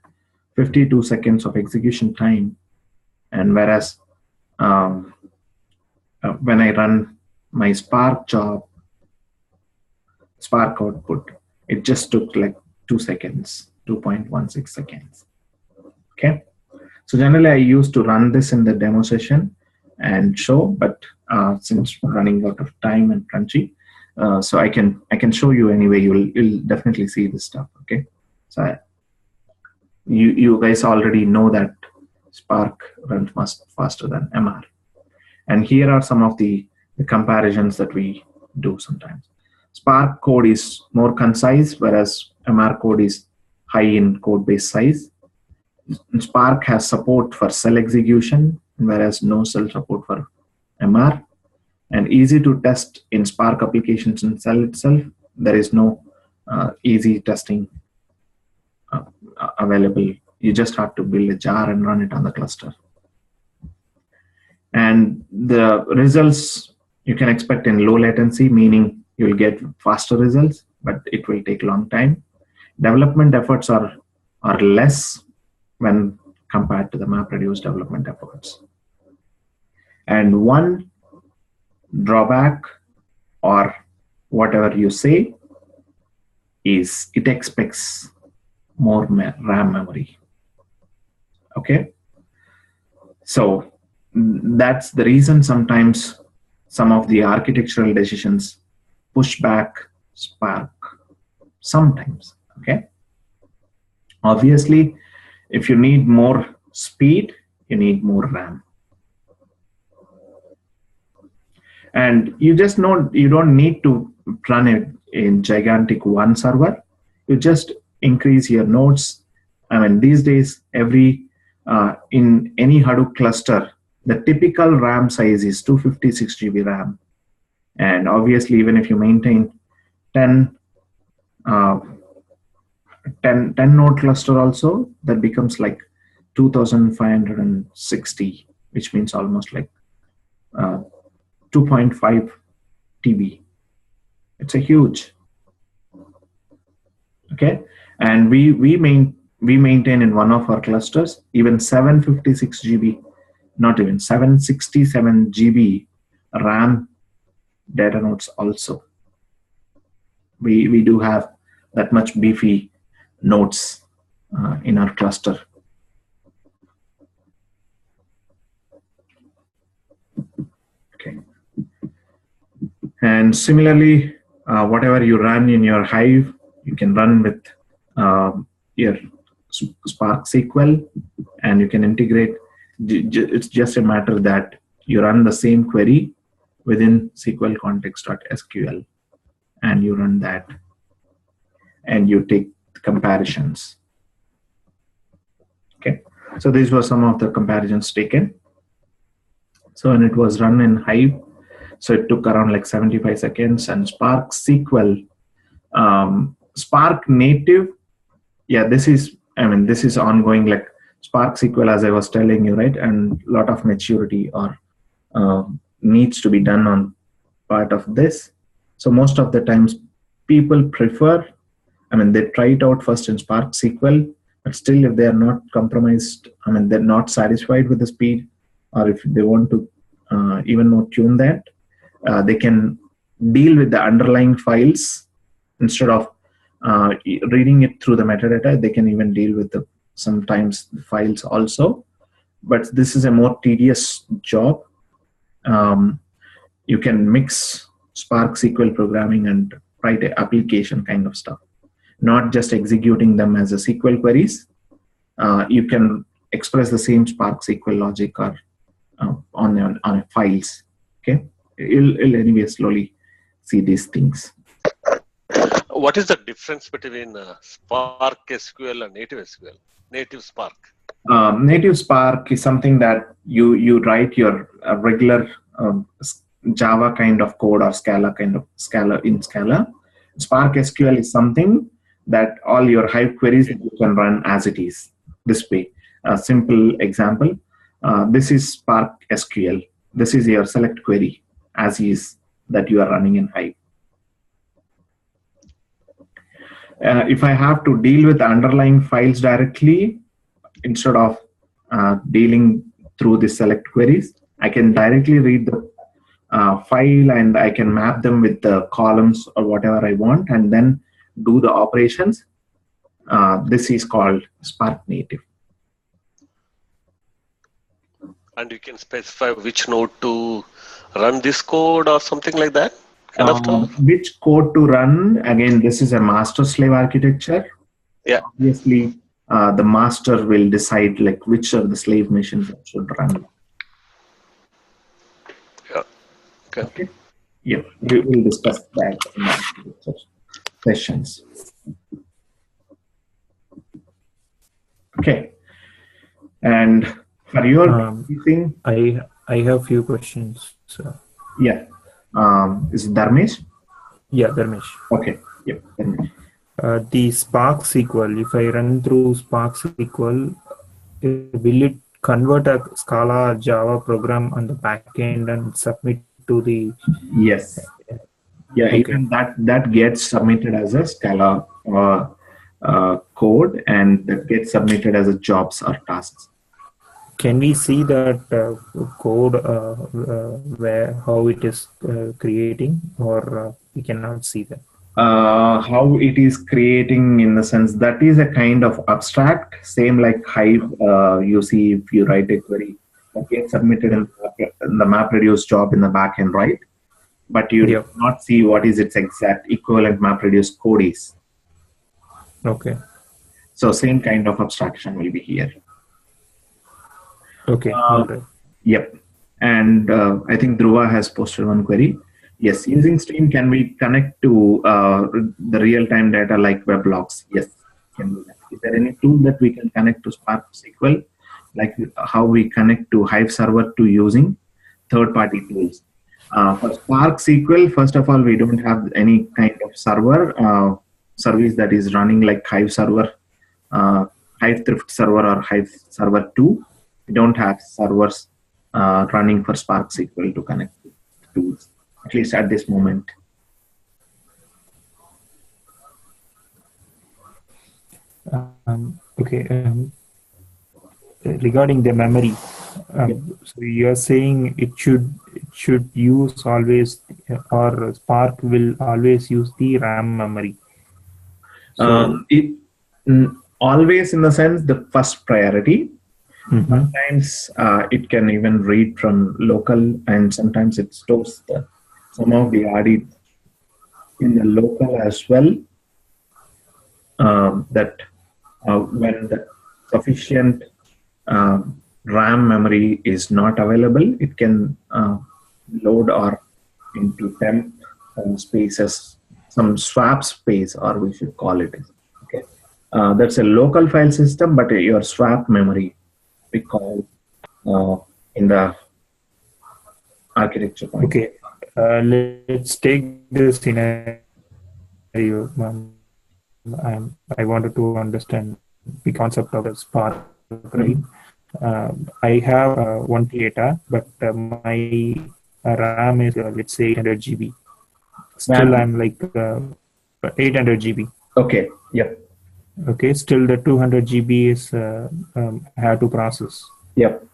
52 seconds of execution time. And whereas when I run my Spark job, Spark output, it just took like 2 seconds, 2.16 seconds. Okay. So generally I used to run this in the demo session and show, but since we're running out of time and crunchy, so I can show you anyway. You'll definitely see this stuff. Okay. So you guys already know that Spark runs much faster than MR. And here are some of the comparisons that we do sometimes. Spark code is more concise, whereas MR code is high in code base size. Spark has support for cell execution, whereas no cell support for MR. And easy to test in Spark applications in cell itself. There is no easy testing available. You just have to build a jar and run it on the cluster. And the results you can expect in low latency, meaning you'll get faster results, but it will take a long time. Development efforts are less when compared to the MapReduce development efforts. And one drawback, or whatever you say, is it expects more RAM memory. Okay, so that's the reason sometimes some of the architectural decisions push back Spark sometimes. Okay, obviously if you need more speed, you need more RAM. And you just know you don't need to run it in gigantic one server. You just increase your nodes. I mean, these days, in any Hadoop cluster, the typical RAM size is 256 GB RAM. And obviously, even if you maintain 10 node cluster also, that becomes like 2560, which means almost like 2.5 TB. It's a huge. Okay, and we maintain in one of our clusters even 756 GB, not even 767 GB RAM data nodes also. We do have that much beefy nodes in our cluster. Okay. And similarly, whatever you run in your Hive, you can run with your Spark SQL, and you can integrate. It's just a matter that you run the same query within SQL context.sql, and you run that, and you take comparisons. Okay, so these were some of the comparisons taken. So when it was run in Hive, so it took around like 75 seconds, and Spark SQL, Spark native, yeah, this is ongoing, like Spark SQL, as I was telling you, right? And a lot of maturity or needs to be done on part of this. So most of the times people prefer, they try it out first in Spark SQL, but still if they are not compromised, they're not satisfied with the speed, or if they want to even more tune that, they can deal with the underlying files instead of reading it through the metadata. They can even deal with sometimes the files also, but this is a more tedious job. You can mix Spark SQL programming and write an application kind of stuff, not just executing them as a SQL queries. You can express the same Spark SQL logic or on a files. Okay, you'll anyway slowly see these things. What is the difference between Spark SQL and native SQL? Native Spark. Native Spark is something that you write your regular Java kind of code or Scala in Scala. Spark SQL is something that all your Hive queries you can run as it is. This way, a simple example. This is Spark SQL. This is your select query as is that you are running in Hive. If I have to deal with the underlying files directly, instead of dealing through the select queries, I can directly read the file and I can map them with the columns or whatever I want and then do the operations. This is called Spark native. And you can specify which node to run this code or something like that? Which code to run? Again, this is a master-slave architecture. Yeah. Obviously, the master will decide like which of the slave machines should run. Yeah. Okay. Yeah, we will discuss that in the sessions. Okay. And for your thing, I have few questions. So. Yeah. Is it Dharmesh? Yeah, Dharmesh. Okay. Yep. The Spark SQL, if I run through Spark SQL, will it convert a Scala or Java program on the back end and submit to the... Yes. Yeah, okay. Even that gets submitted as a Scala code, and that gets submitted as a jobs or tasks. Can we see that code how it is creating, or we cannot see that? How it is creating, in the sense that is a kind of abstract, same like Hive. You see, if you write a query that gets submitted in the MapReduce job in the backend, right? But you do not see what is its exact equivalent MapReduce code is. Okay. So same kind of abstraction will be here. Okay. Okay. Yep. And I think Dhruva has posted one query. Yes, using Stream, can we connect to the real-time data like weblogs? Yes, can do that. Is there any tool that we can connect to Spark SQL, like how we connect to Hive server to using third-party tools? For Spark SQL, first of all, we don't have any kind of server service that is running like Hive server, Hive Thrift server, or Hive server 2. We don't have servers running for Spark SQL to connect to tools, at least at this moment. Okay. Regarding the memory, so you are saying it should use always, or Spark will always use the RAM memory. So, always, in the sense, the first priority. Mm-hmm. Sometimes it can even read from local, and sometimes it stores some of the RD in the local as well. That when the sufficient RAM memory is not available, it can load or into temp spaces, some swap space, or we should call it. Okay, that's a local file system, but your swap memory we call in the architecture point. Okay, let's take this scenario. I wanted to understand the concept of the Spark, right? I have one data, but my RAM is let's say 800 GB. Still, I'm like 800 GB. Okay. Yep. Okay. Still, the 200 GB is have to process. Yep.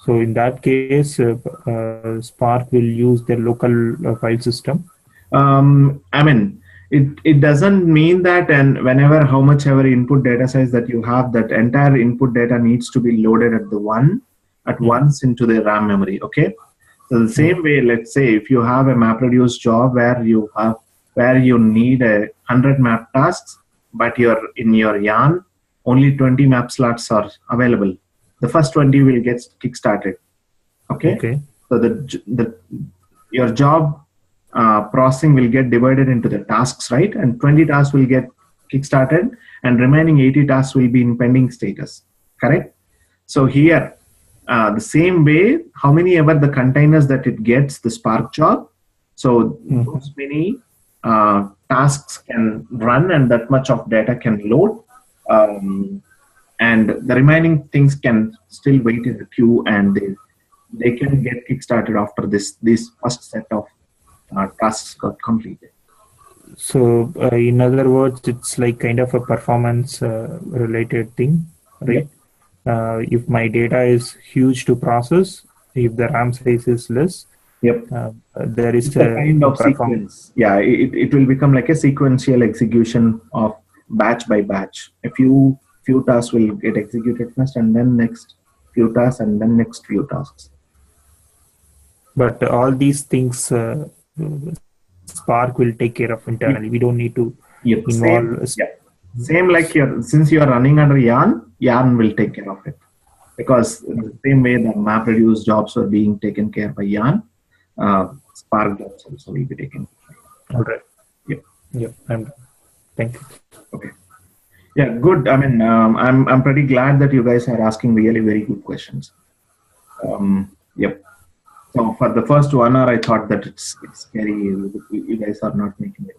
So in that case, Spark will use the local file system. I mean, it doesn't mean that, and whenever how much ever input data size that you have, that entire input data needs to be loaded at once into the RAM memory. Okay. So the same way, let's say if you have a MapReduce job where you need 100 map tasks, but in your yarn only 20 map slots are available. The first 20 will get kickstarted. Okay. So your job processing will get divided into the tasks, right? And 20 tasks will get kickstarted, and remaining 80 tasks will be in pending status. Correct? So here, the same way, how many ever the containers that it gets the Spark job, so those many tasks can run, and that much of data can load, and the remaining things can still wait in the queue, and they can get kickstarted after this first set of tasks got completed. So in other words, it's like kind of a performance related thing, right? If my data is huge to process, if the RAM size is less, there is a kind of sequence. Yeah, it will become like a sequential execution of batch by batch. A few tasks will get executed first, and then next few tasks, and then next few tasks. But all these things Spark will take care of internally. We don't need to involve. Same like since you are running under yarn will take care of it, because the same way the MapReduce jobs are being taken care by yarn, Spark jobs also will be taken care by. All right. Yeah, I'm done. Thank you. Okay. Yeah, good. I mean, I'm pretty glad that you guys are asking really very good questions. Yep. So for the first 1 hour, I thought that it's scary. You guys are not making it.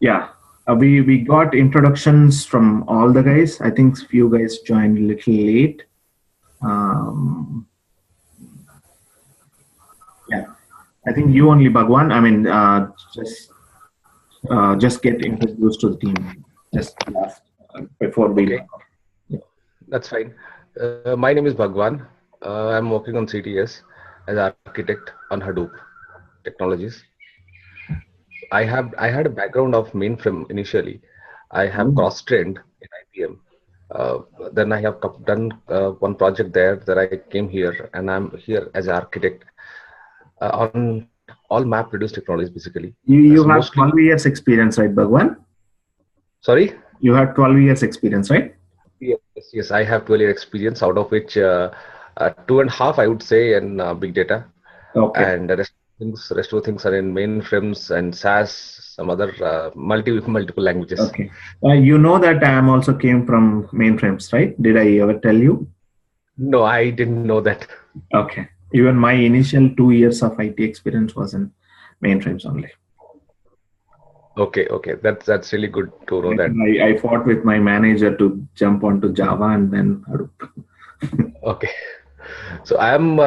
Yeah, we got introductions from all the guys. I think few guys joined a little late. Yeah, I think you only, Bhagwan. I mean, just get introduced to the team just last before we. Okay. That's fine. My name is Bhagwan. I'm working on CTS as architect on Hadoop technologies. I had a background of mainframe initially. I have cross-trained in IBM. Then I have done one project there. That I came here, and I'm here as an architect on all map-reduced technologies, basically. You have 12 years experience, right, Bhagwan? Sorry? You have 12 years experience, right? Yes, I have 12 years experience, out of which 2.5 I would say in big data. Okay. And the rest of things are in mainframes and SAS, some other multiple languages. Okay. You know that I am also came from mainframes, right? Did I ever tell you? No, I didn't know that. Okay. Even my initial 2 years of IT experience was in mainframes only. Okay, that's really good to know that. I fought with my manager to jump onto Java and then Hadoop. Okay, so I'm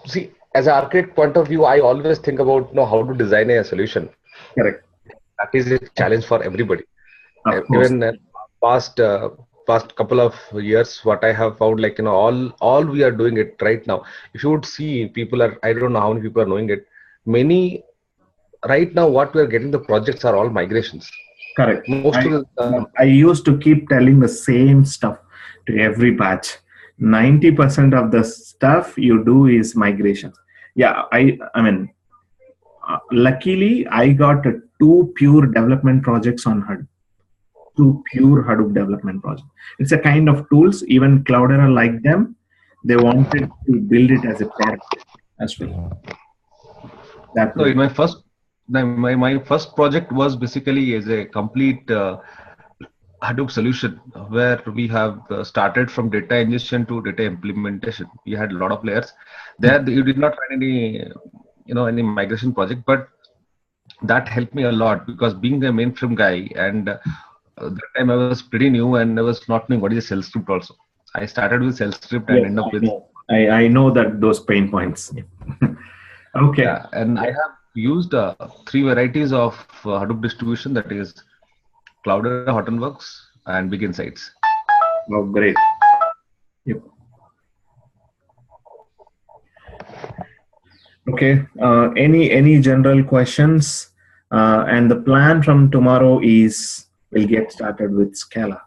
see, as an architect point of view, I always think about how to design a solution. Correct. That is a challenge for everybody. Even past couple of years, what I have found, like all we are doing it right now. If you would see, I don't know how many people are knowing it. Many. Right now, what we are getting the projects are all migrations. Correct. I used to keep telling the same stuff to every batch. 90% of the stuff you do is migrations. Yeah, I mean, luckily I got 2 pure development projects on Hadoop. 2 pure Hadoop development projects. It's a kind of tools. Even Cloudera liked them. They wanted to build it as a product as well. So in my first project was basically as a complete Hadoop solution, where we have started from data ingestion to data implementation. We had a lot of layers. There you did not find any migration project, but that helped me a lot, because being the mainframe guy, and that time I was pretty new and I was not knowing what is a shell script also. I started with shell script and end up with. I know that those pain points. Okay. Yeah, and I have used 3 varieties of Hadoop distribution, that is Cloudera, Hortonworks, and Big Insights. Oh, great. Yep. Okay. Any general questions? And the plan from tomorrow is we'll get started with Scala.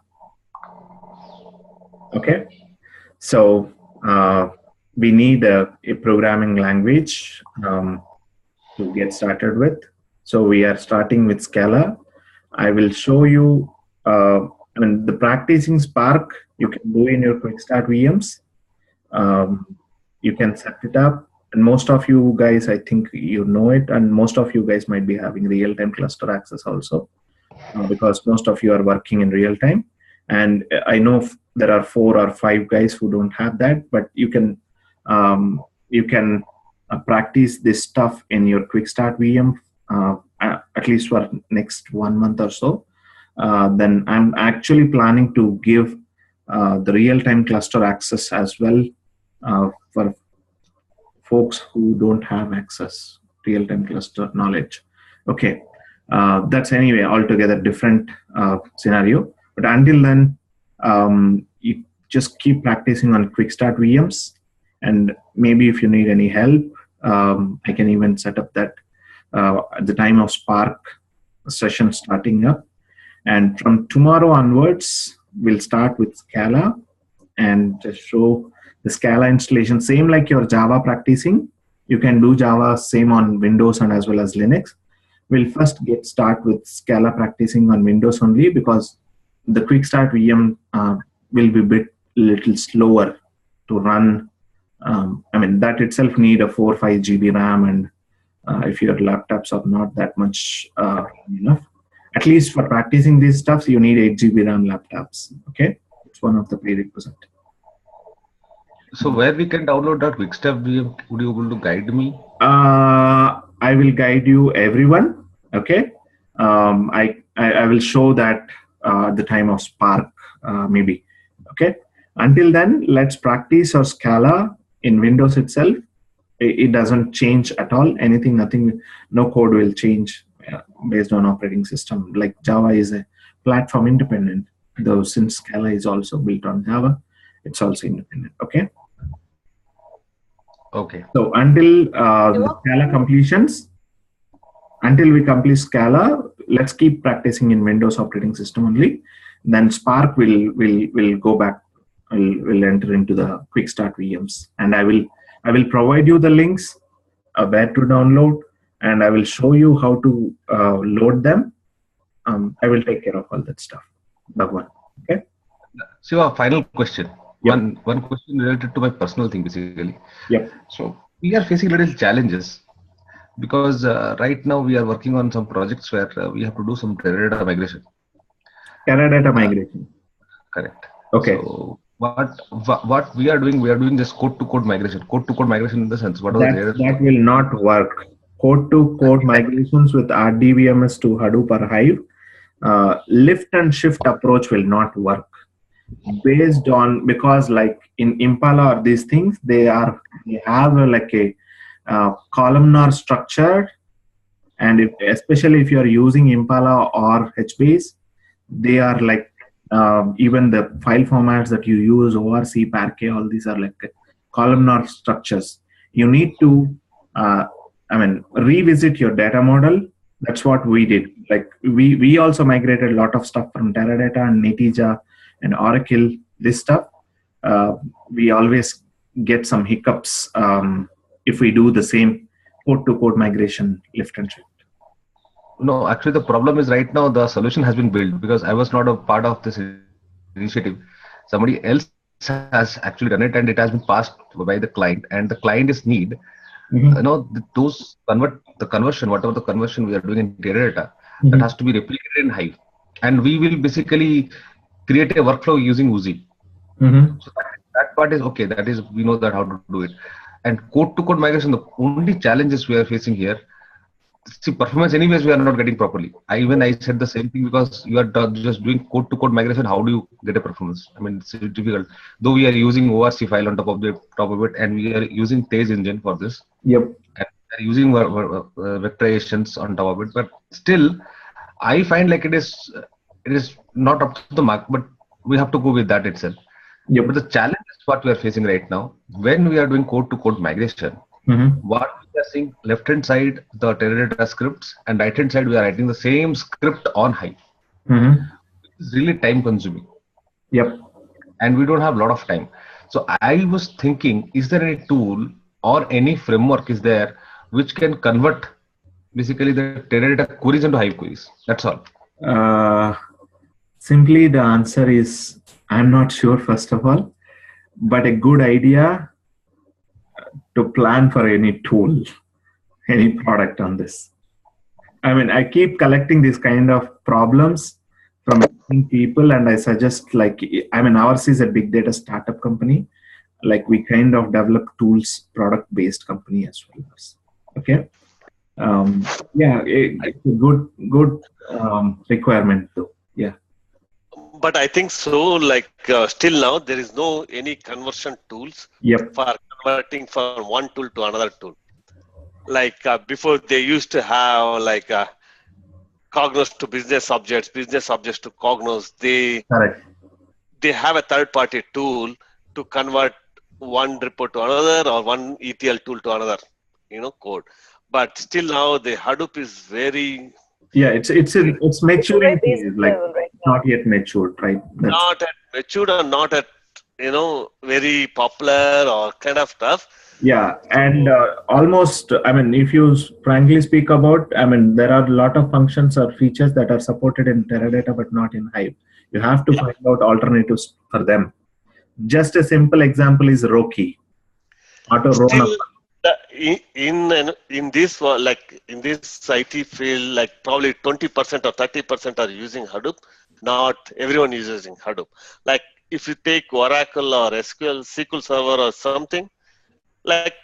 Okay. So we need a programming language to get started with. So we are starting with Scala. I will show you, the practicing Spark you can do in your quick start VMs. You can set it up, and most of you guys, I think you know it, and most of you guys might be having real-time cluster access also, because most of you are working in real time. And I know there are 4 or 5 guys who don't have that, but you can practice this stuff in your quick start VM at least for next 1 month or so. Then I'm actually planning to give the real-time cluster access as well for folks who don't have access real-time cluster knowledge. Okay, that's anyway altogether different scenario. But until then, you just keep practicing on quick start VMs, and maybe if you need any help, I can even set up that at the time of Spark session starting up. And from tomorrow onwards, we'll start with Scala and just show the Scala installation. Same like your Java practicing. You can do Java same on Windows and as well as Linux. We'll first start with Scala practicing on Windows only, because the quick start VM will be little slower to run I mean, that itself need a 4 or 5 GB RAM, and if your laptops are not that much enough, at least for practicing these stuffs, you need 8 GB RAM laptops. Okay, it's one of the prerequisite. So where we can download that quick step, would you be able to guide me? I will guide you everyone. Okay, I will show that at the time of Spark maybe. Okay, until then, let's practice our Scala in Windows itself. It doesn't change at all. Anything, nothing, no code will change based on operating system. Like Java is a platform independent, though since Scala is also built on Java, it's also independent. Okay. Okay. So until the Scala completions, until we complete Scala, let's keep practicing in Windows operating system only. Then Spark will go back. Will enter into the quick start VMs, and I will provide you the links where to download, and I will show you how to load them. I will take care of all that stuff. Bhagwan. Okay. Shiva, final question. Yep. One question related to my personal thing, basically. Yep. So we are facing little challenges because right now we are working on some projects where we have to do some Teradata migration. Teradata migration. Correct. Okay. So what we are doing this code to code migration. Code to code migration in the sense that will not work. Code to code migrations with RDBMS to Hadoop or Hive, lift and shift approach will not work. Based on, because like in Impala or these things, they have like a columnar structure, and especially if you are using Impala or HBase, they are like even the file formats that you use, ORC, Parquet, all these are like columnar structures. You need to revisit your data model. That's what we did. Like we also migrated a lot of stuff from Teradata and Netija and Oracle. This stuff we always get some hiccups if we do the same code to code migration lift and shift. No, actually the problem is right now the solution has been built because I was not a part of this initiative. Somebody else has actually done it, and it has been passed by the client, and the client is need. Those whatever the conversion we are doing in Teradata, that has to be replicated in Hive, and we will basically create a workflow using Uzi. So that part is okay. That is, we know that how to do it. And code to code migration, the only challenges we are facing here. See, performance anyways we are not getting properly. I said the same thing, because you are just doing code to code migration. How do you get a performance? I mean, it's difficult. Though we are using ORC file on top of it, and we are using Tej engine for this. Yep. And we are using vectorizations on top of it, but still, I find like it is not up to the mark. But we have to go with that itself. Yep. But the challenge is what we are facing right now when we are doing code to code migration. What we are seeing, left hand side the Teradata scripts, and right hand side we are writing the same script on Hive. It's really time consuming. Yep. And we don't have a lot of time. So I was thinking, is there any tool or any framework is there which can convert basically the Teradata queries into Hive queries? That's all. Simply the answer is I'm not sure, first of all, but a good idea to plan for any tool, any product on this. I mean, I keep collecting these kind of problems from people, and I suggest, like, ours is a big data startup company. Like, we kind of develop tools, product-based company as well. Okay. It's a good requirement though. Yeah. But I think so, like still now there is no any conversion tools for converting from one tool to another tool. Like before they used to have like Cognos to business objects to Cognos. They have a third party tool to convert one report to another or one ETL tool to another, code. But still now the Hadoop is very it's maturing, like not yet matured, right? Not at matured or not at very popular or kind of stuff. Yeah, and almost, if you frankly speak about, there are a lot of functions or features that are supported in Teradata but not in Hive. You have to find out alternatives for them. Just a simple example is Roki. auto roll up. In this like in this IT field, like probably 20% or 30% are using Hadoop. Not everyone is using Hadoop. Like if you take Oracle or SQL Server or something, like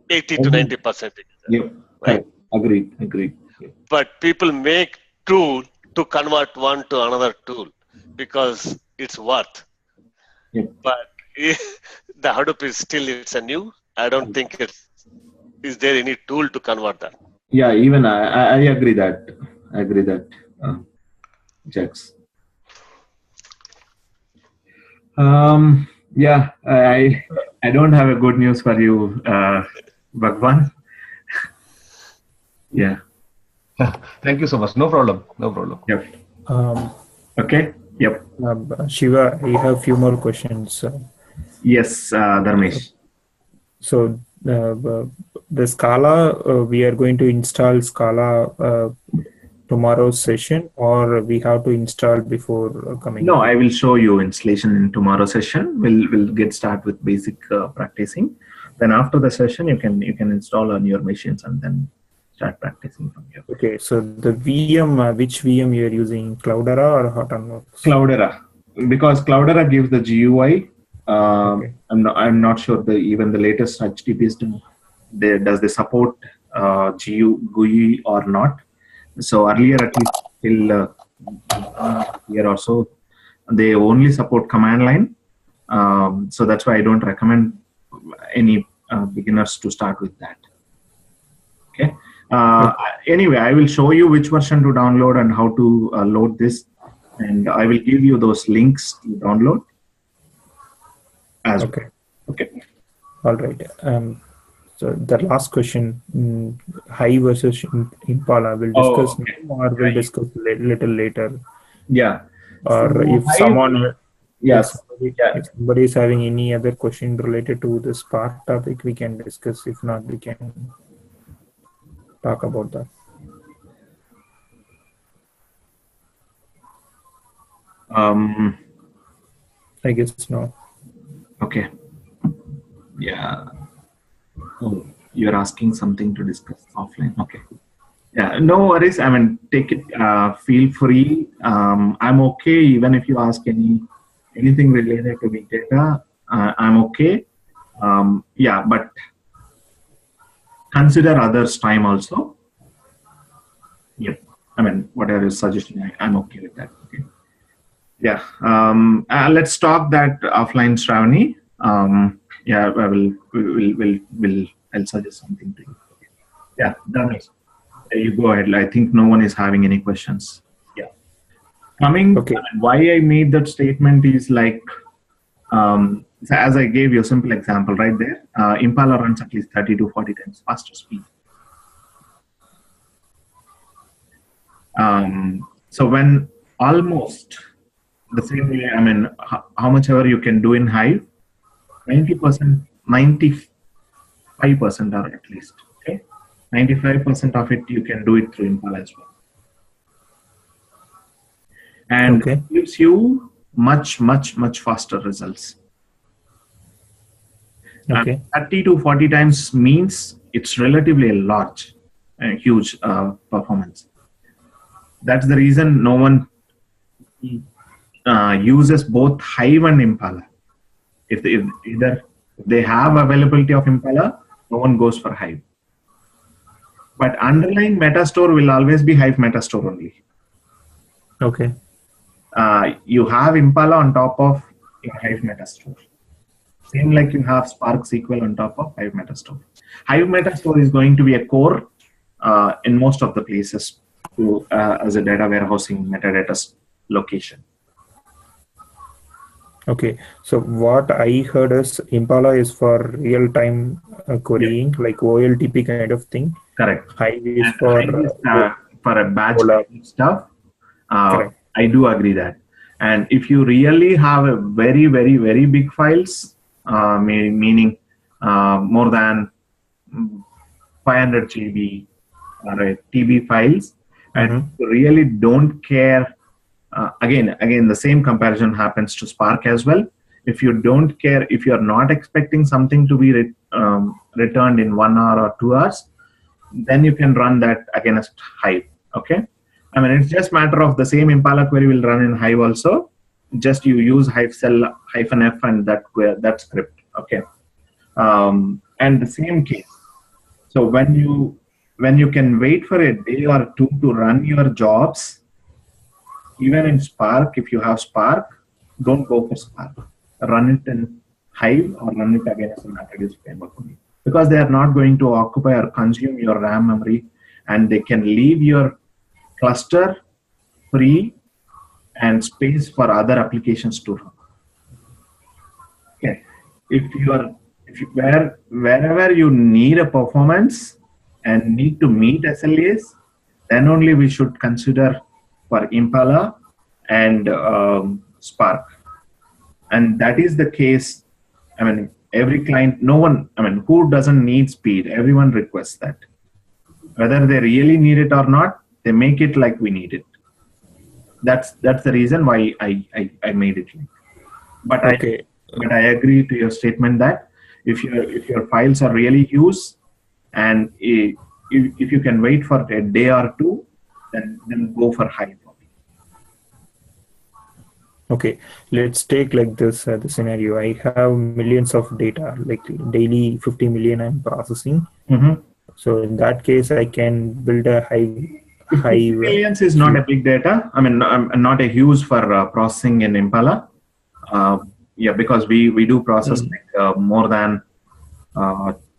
80 to 90%. Yep. Right? Agreed. But people make tool to convert one to another tool because it's worth. Yep. But the Hadoop is still, it's a new. I don't think is there any tool to convert that. Yeah, even I agree that. Jax. Yeah, I don't have a good news for you, Bhagwan. Yeah. Thank you so much. No problem. Yep. Okay. Yep. Shiva, I have a few more questions. Yes, Dharmesh. So the Scala, we are going to install Scala tomorrow's session, or we have to install before coming? No, I will show you installation in tomorrow's session. We'll get started with basic practicing. Then after the session, you can install on your machines and then start practicing from here. Okay, so the VM, which VM you are using, Cloudera or Hortonworks? Cloudera, because Cloudera gives the GUI. Okay. I'm not sure even the latest HTTP does they support GUI or not. So earlier, at least till year or so, they only support command line. So that's why I don't recommend any beginners to start with that. Okay. Anyway, I will show you which version to download and how to load this, and I will give you those links to download as well. Okay. All right. So the last question, Hive versus Impala, we'll discuss now, or we'll discuss little later. Yeah. Or so if someone, yes, if somebody is having any other question related to the Spark topic, we can discuss. If not, we can talk about that. I guess no. Okay. Yeah. Oh, you're asking something to discuss offline. Okay. Yeah, no worries. I mean, take it. Feel free. I'm okay even if you ask anything related to big data. I'm okay. Yeah, but consider others' time also. Yep. I mean, whatever you're suggesting, I'm okay with that. Okay. Yeah. Let's talk that offline, Shravani. Yeah, I'll suggest something to you. Yeah, Dharmesh, you go ahead. I think no one is having any questions. Yeah. Why I made that statement is like, as I gave you a simple example right there, Impala runs at least 30 to 40 times faster speed. So when almost the same way, I mean, how much ever you can do in Hive, 90%, 95% or at least, okay? 95% of it, you can do it through Impala as well. And it gives you much faster results. 30 to 40 times means it's relatively a large, huge performance. That's the reason no one uses both Hive and Impala. If they have availability of Impala, no one goes for Hive. But underlying Metastore will always be Hive Metastore only. Okay. You have Impala on top of your Hive Metastore. Same like you have Spark SQL on top of Hive Metastore. Hive Metastore is going to be a core in most of the places as a data warehousing metadata location. Okay, so what I heard is Impala is for real-time querying, like OLTP kind of thing. Correct. Hive is for a batch stuff. I do agree that. And if you really have a very big files, meaning more than 500 GB or TB files, and you really don't care. Again, the same comparison happens to Spark as well. if you don't care, if you're not expecting something to be returned in 1 hour or 2 hours, then you can run that against Hive. Okay, I mean, it's just matter of the same Impala query will run in Hive also. Just you use Hive cell -f and that script. Okay, and the same case. So when you can wait for a day or two to run your jobs, even in Spark, if you have Spark, don't go for Spark. Run it in Hive or run it against a MapReduce framework only, because they are not going to occupy or consume your RAM memory, and they can leave your cluster free and space for other applications to run. Okay, wherever you need a performance and need to meet SLAs, then only we should consider for Impala and Spark. And that is the case. I mean, every client, no one, I mean, who doesn't need speed? Everyone requests that. Whether they really need it or not, they make it like we need it. That's the reason why I made it. But okay. But I agree to your statement that if your files are really huge, and if you can wait for a day or two, then go for Hive. Okay, let's take like this the scenario. I have millions of data, like daily 50 million I'm processing. So in that case, I can build a Hive. Millions is not a big data. I mean, not a huge for processing in Impala. Yeah, because we do process like more than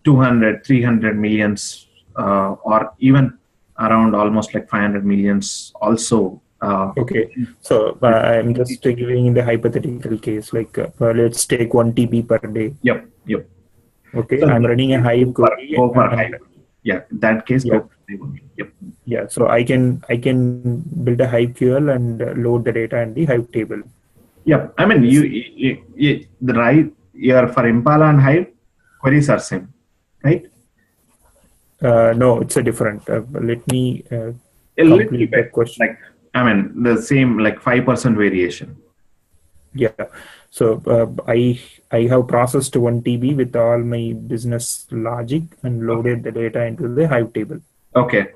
200, 300 millions, or even around almost like 500 millions also. Okay, so I'm just giving in the hypothetical case, like let's take 1 TB per day. Yep. Okay, so I'm running a Hive query. Go for Hive. Yeah, that case. Yeah. Yep. Yeah, so I can build a Hive QL and load the data in the Hive table. Yep. I mean, for Impala and Hive, queries are same, right? No, it's a different. Let me complete that question. Like, I mean, the same, like 5% variation. Yeah. So I have processed 1 TB with all my business logic and loaded the data into the Hive table. Okay.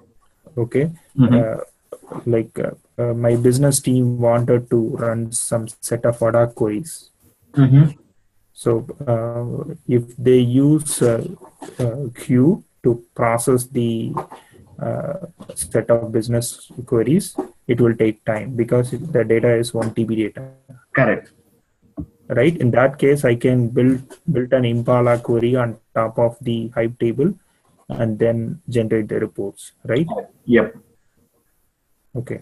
My business team wanted to run some set of Hadoop queries. So if they use queue to process the set of business queries, it will take time because the data is 1 TB data. Correct. Right. In that case, I can build an Impala query on top of the Hive table and then generate the reports. Right. Yep. Okay.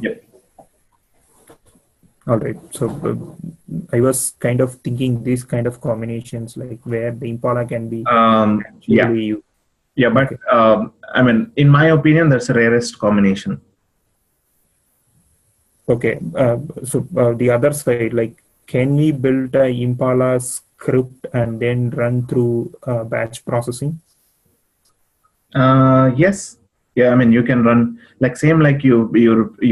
Yep. All right. So I was kind of thinking these kind of combinations, like where the Impala can be used. Yeah, but I mean, in my opinion, that's the rarest combination. Okay, so the other side, like, can we build a Impala script and then run through batch processing? Yes. Yeah, I mean, you can run like same like you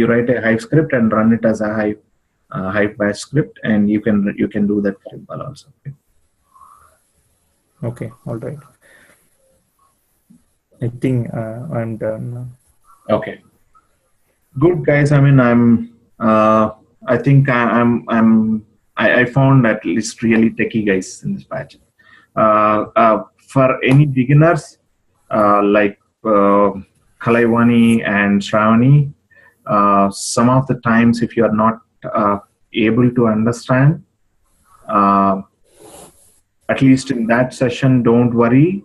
write a Hive script and run it as a Hive batch script, and you can do that for Impala also. Okay, all right. I think I'm done now. Okay. Good, guys. I mean, I think I found at least really techie guys in this batch. For any beginners like Kalaivani and Shravani, some of the times if you are not able to understand, at least in that session, don't worry.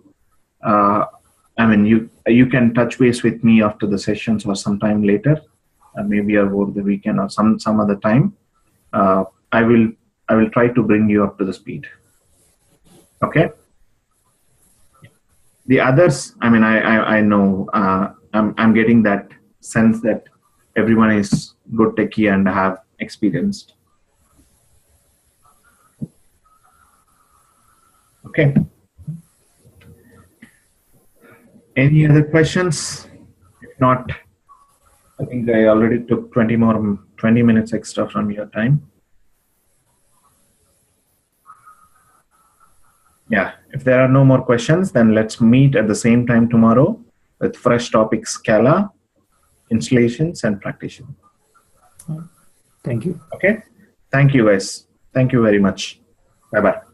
I mean, you can touch base with me after the sessions or sometime later, maybe over the weekend or some other time. I will try to bring you up to the speed. Okay. The others, I mean, I know I'm getting that sense that everyone is good techie and have experienced. Okay. Any other questions? If not, I think I already took 20 minutes extra from your time. Yeah, if there are no more questions, then let's meet at the same time tomorrow with fresh topics, Scala, installations, and practitioner. Thank you. Okay. Thank you, guys. Thank you very much. Bye-bye.